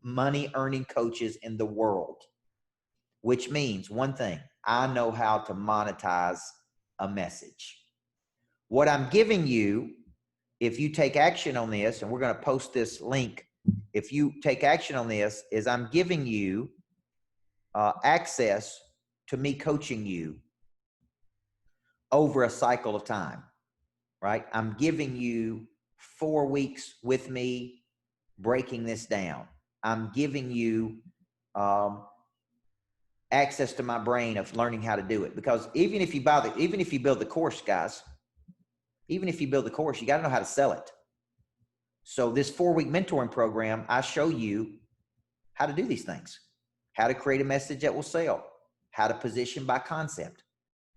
money earning coaches in the world, which means one thing: I know how to monetize a message. What I'm giving you, if you take action on this, and we're going to post this link, if you take action on this, is I'm giving you access to me coaching you over a cycle of time, right? I'm giving you 4 weeks with me breaking this down. I'm giving you access to my brain of learning how to do it. Because even if you build the course, guys, even if you build the course, you got to know how to sell it. So this 4-week mentoring program, I show you how to do these things, how to create a message that will sell, how to position by concept,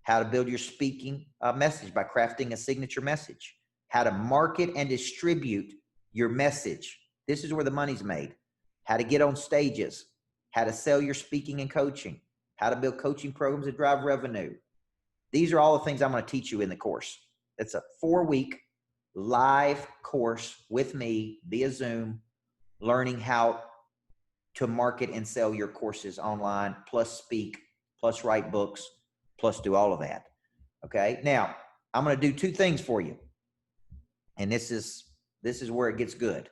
how to build your speaking message by crafting a signature message, how to market and distribute your message. This is where the money's made. How to get on stages, how to sell your speaking and coaching, how to build coaching programs that drive revenue. These are all the things I'm going to teach you in the course. It's a 4-week live course with me via Zoom, learning how to market and sell your courses online, plus speak, plus write books, plus do all of that. Okay. Now I'm going to do two things for you. And this is where it gets good.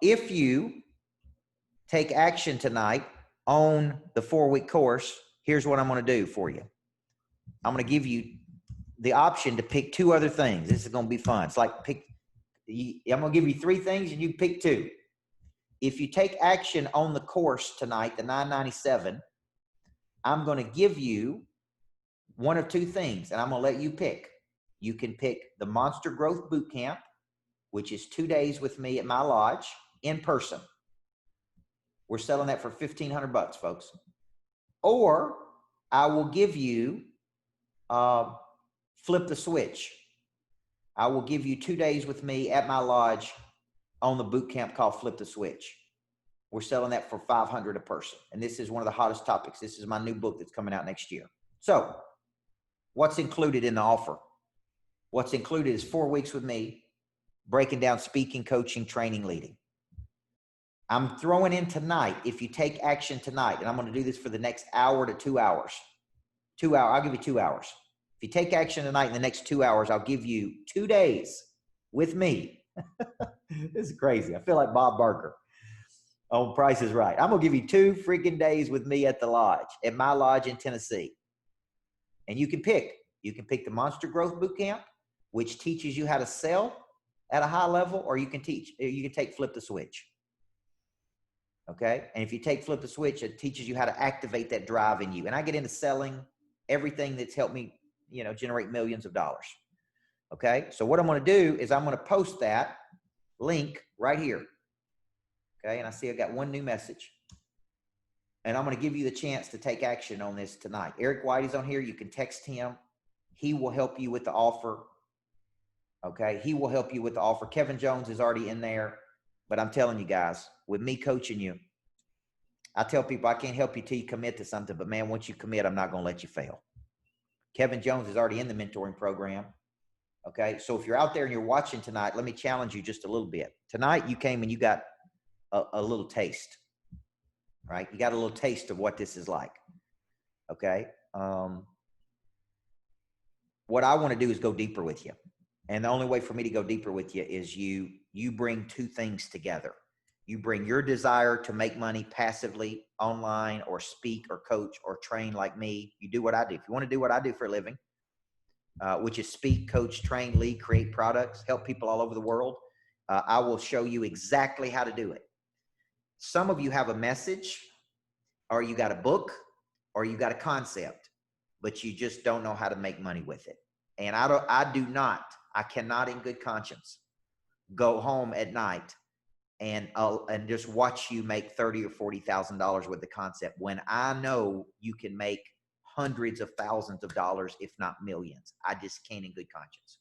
If you take action tonight on the 4-week course, here's what I'm going to do for you. I'm going to give you the option to pick two other things. This is going to be fun. It's like I'm going to give you 3 things and you pick 2. If you take action on the course tonight, the $997, I'm going to give you one of 2 things, and I'm going to let you pick. You can pick the Monster Growth Bootcamp, which is 2 days with me at my lodge in person. We're selling that for $1,500, folks. Or I will give you Flip the Switch. I will give you 2 days with me at my lodge on the boot camp called Flip the Switch. We're selling that for $500 a person. And this is one of the hottest topics. This is my new book that's coming out next year. So what's included in the offer? What's included is 4 weeks with me, breaking down speaking, coaching, training, leading. I'm throwing in tonight, if you take action tonight, and I'm going to do this for the next hour to 2 hours. 2 hours, I'll give you 2 hours. If you take action tonight in the next 2 hours, I'll give you 2 days with me. This is crazy. I feel like Bob Barker on Price is Right. I'm going to give you 2 freaking days with me at the lodge, at my lodge in Tennessee. And you can pick. You can pick the Monster Growth Bootcamp, which teaches you how to sell at a high level, or you can take Flip the Switch. Okay. And if you take Flip the Switch, it teaches you how to activate that drive in you. And I get into selling everything that's helped me, generate millions of dollars. Okay. So what I'm going to do is I'm going to post that link right here. Okay. And I see I got one new message. And I'm going to give you the chance to take action on this tonight. Eric White is on here. You can text him. He will help you with the offer. Okay. He will help you with the offer. Kevin Jones is already in there. But I'm telling you guys, with me coaching you, I tell people I can't help you till you commit to something. But man, once you commit, I'm not going to let you fail. Kevin Jones is already in the mentoring program. Okay. So if you're out there and you're watching tonight, let me challenge you just a little bit. Tonight you came and you got a little taste, right? You got a little taste of what this is like. Okay. What I want to do is go deeper with you. And the only way for me to go deeper with you is you bring 2 things together. You bring your desire to make money passively online, or speak or coach or train like me. You do what I do. If you want to do what I do for a living, which is speak, coach, train, lead, create products, help people all over the world, I will show you exactly how to do it. Some of you have a message, or you got a book, or you got a concept, but you just don't know how to make money with it. And I cannot in good conscience go home at night and just watch you make $30,000 or $40,000 with the concept, when I know you can make hundreds of thousands of dollars, if not millions. I just can't in good conscience.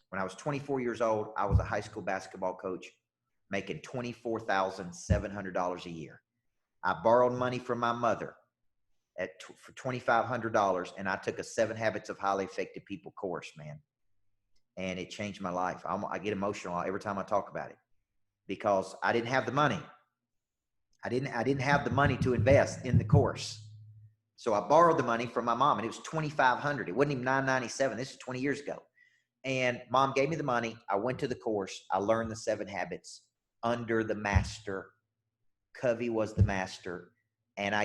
When I was 24 years old, I was a high school basketball coach making $24,700 a year. I borrowed money from my mother for $2,500, and I took a 7 Habits of Highly Effective People course, man. And it changed my life. I get emotional every time I talk about it, because I didn't have the money. I didn't have the money to invest in the course. So I borrowed the money from my mom, and it was $2,500. It wasn't even $997. This is 20 years ago. And mom gave me the money. I went to the course. I learned the 7 habits under the master. Covey was the master. And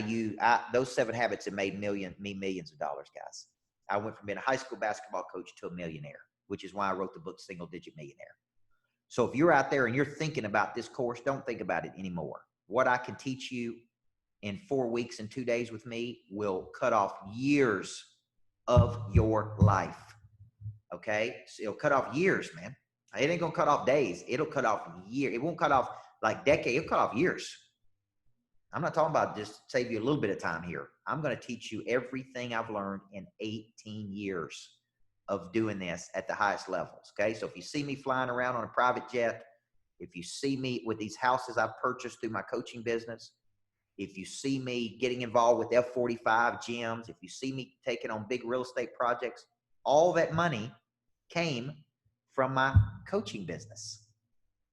those 7 habits have made me millions of dollars, guys. I went from being a high school basketball coach to a millionaire, which is why I wrote the book, Single Digit Millionaire. So if you're out there and you're thinking about this course, don't think about it anymore. What I can teach you in 4 weeks and 2 days with me will cut off years of your life. Okay? So it'll cut off years, man. It ain't going to cut off days. It'll cut off years. It won't cut off like decades. It'll cut off years. I'm not talking about just save you a little bit of time here. I'm going to teach you everything I've learned in 18 years of doing this at the highest levels. Okay. So if you see me flying around on a private jet, if you see me with these houses I've purchased through my coaching business, if you see me getting involved with F45 gyms, if you see me taking on big real estate projects, all that money came from my coaching business.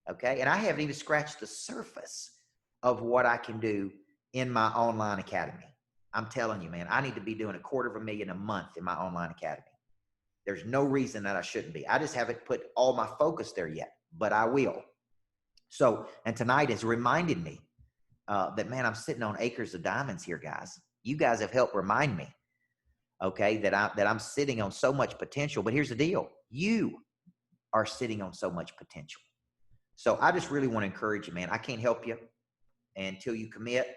Okay. And I haven't even scratched the surface of what I can do in my online academy. I'm telling you, man, I need to be doing $250,000 a month in my online academy. There's no reason that I shouldn't be. I just haven't put all my focus there yet, but I will. So, and tonight has reminded me that, man, I'm sitting on acres of diamonds here, guys. You guys have helped remind me, okay, that I'm sitting on so much potential. But here's the deal. You are sitting on so much potential. So I just really want to encourage you, man. I can't help you until you commit.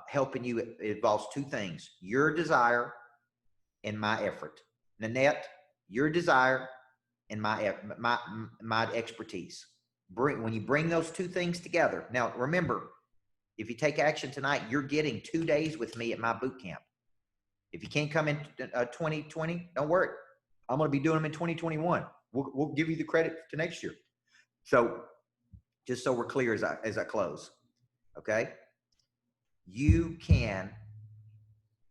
Helping you, it involves two things: your desire and my effort. Nanette, your desire and my expertise. When you bring those two things together. Now, remember, if you take action tonight, you're getting 2 days with me at my boot camp. If you can't come in 2020, don't worry. I'm going to be doing them in 2021. We'll give you the credit to next year. So just so we're clear as I close, okay? You can,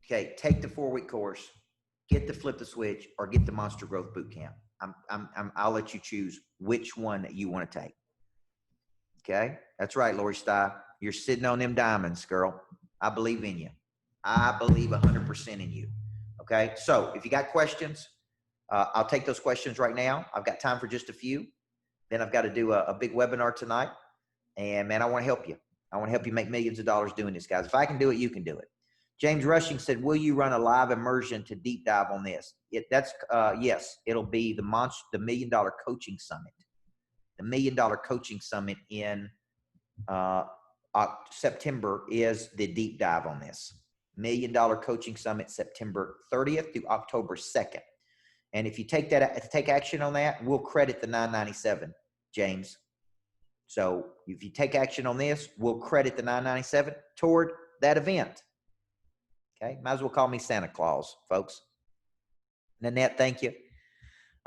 take the 4-week course, get the Flip the Switch, or get the Monster Growth Boot Camp. I'll let you choose which one that you want to take. Okay, that's right, Lori Stye. You're sitting on them diamonds, girl. I believe in you. I believe 100% in you. Okay, so if you got questions, I'll take those questions right now. I've got time for just a few. Then I've got to do a big webinar tonight. And, man, I want to help you. I want to help you make millions of dollars doing this, guys. If I can do it, you can do it. James Rushing said, will you run a live immersion to deep dive on this? Yes, it'll be the $1 Million Coaching Summit. The $1 Million Coaching Summit in September is the deep dive on this. $1 Million Coaching Summit, September 30th through October 2nd. And if you take action on that, we'll credit the $997, James. So if you take action on this, we'll credit the $997 toward that event. Okay, might as well call me Santa Claus, folks. Nanette, thank you.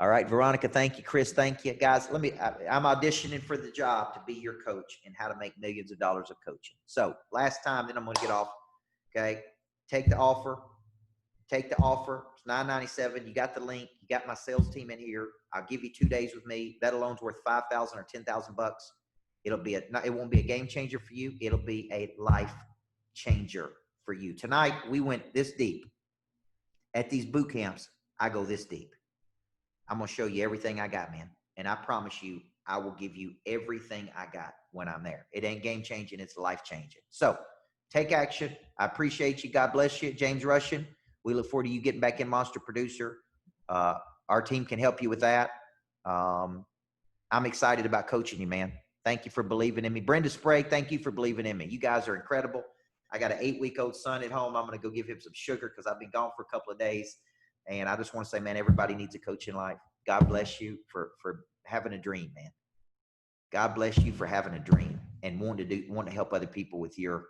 All right, Veronica, thank you. Chris, thank you. Guys, I'm auditioning for the job to be your coach and how to make millions of dollars of coaching. So last time, then I'm going to get off. Okay, take the offer. Take the offer. It's $997. You got the link. You got my sales team in here. I'll give you 2 days with me. That alone's worth $5,000 or $10,000. It won't be a game changer for you. It'll be a life changer for you. Tonight, we went this deep. At these boot camps, I go this deep. I'm going to show you everything I got, man. And I promise you, I will give you everything I got when I'm there. It ain't game changing. It's life changing. So take action. I appreciate you. God bless you. James Rushing. We look forward to you getting back in Monster Producer. Our team can help you with that. I'm excited about coaching you, man. Thank you for believing in me. Brenda Sprague, thank you for believing in me. You guys are incredible. I got an 8-week-old son at home. I'm going to go give him some sugar because I've been gone for a couple of days. And I just want to say, man, everybody needs a coach in life. God bless you for having a dream, man. God bless you for having a dream and wanting to help other people with your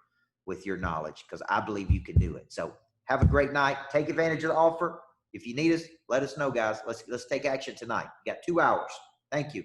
knowledge, because I believe you can do it. So have a great night. Take advantage of the offer. If you need us, let us know, guys. Let's take action tonight. You got 2 hours. Thank you.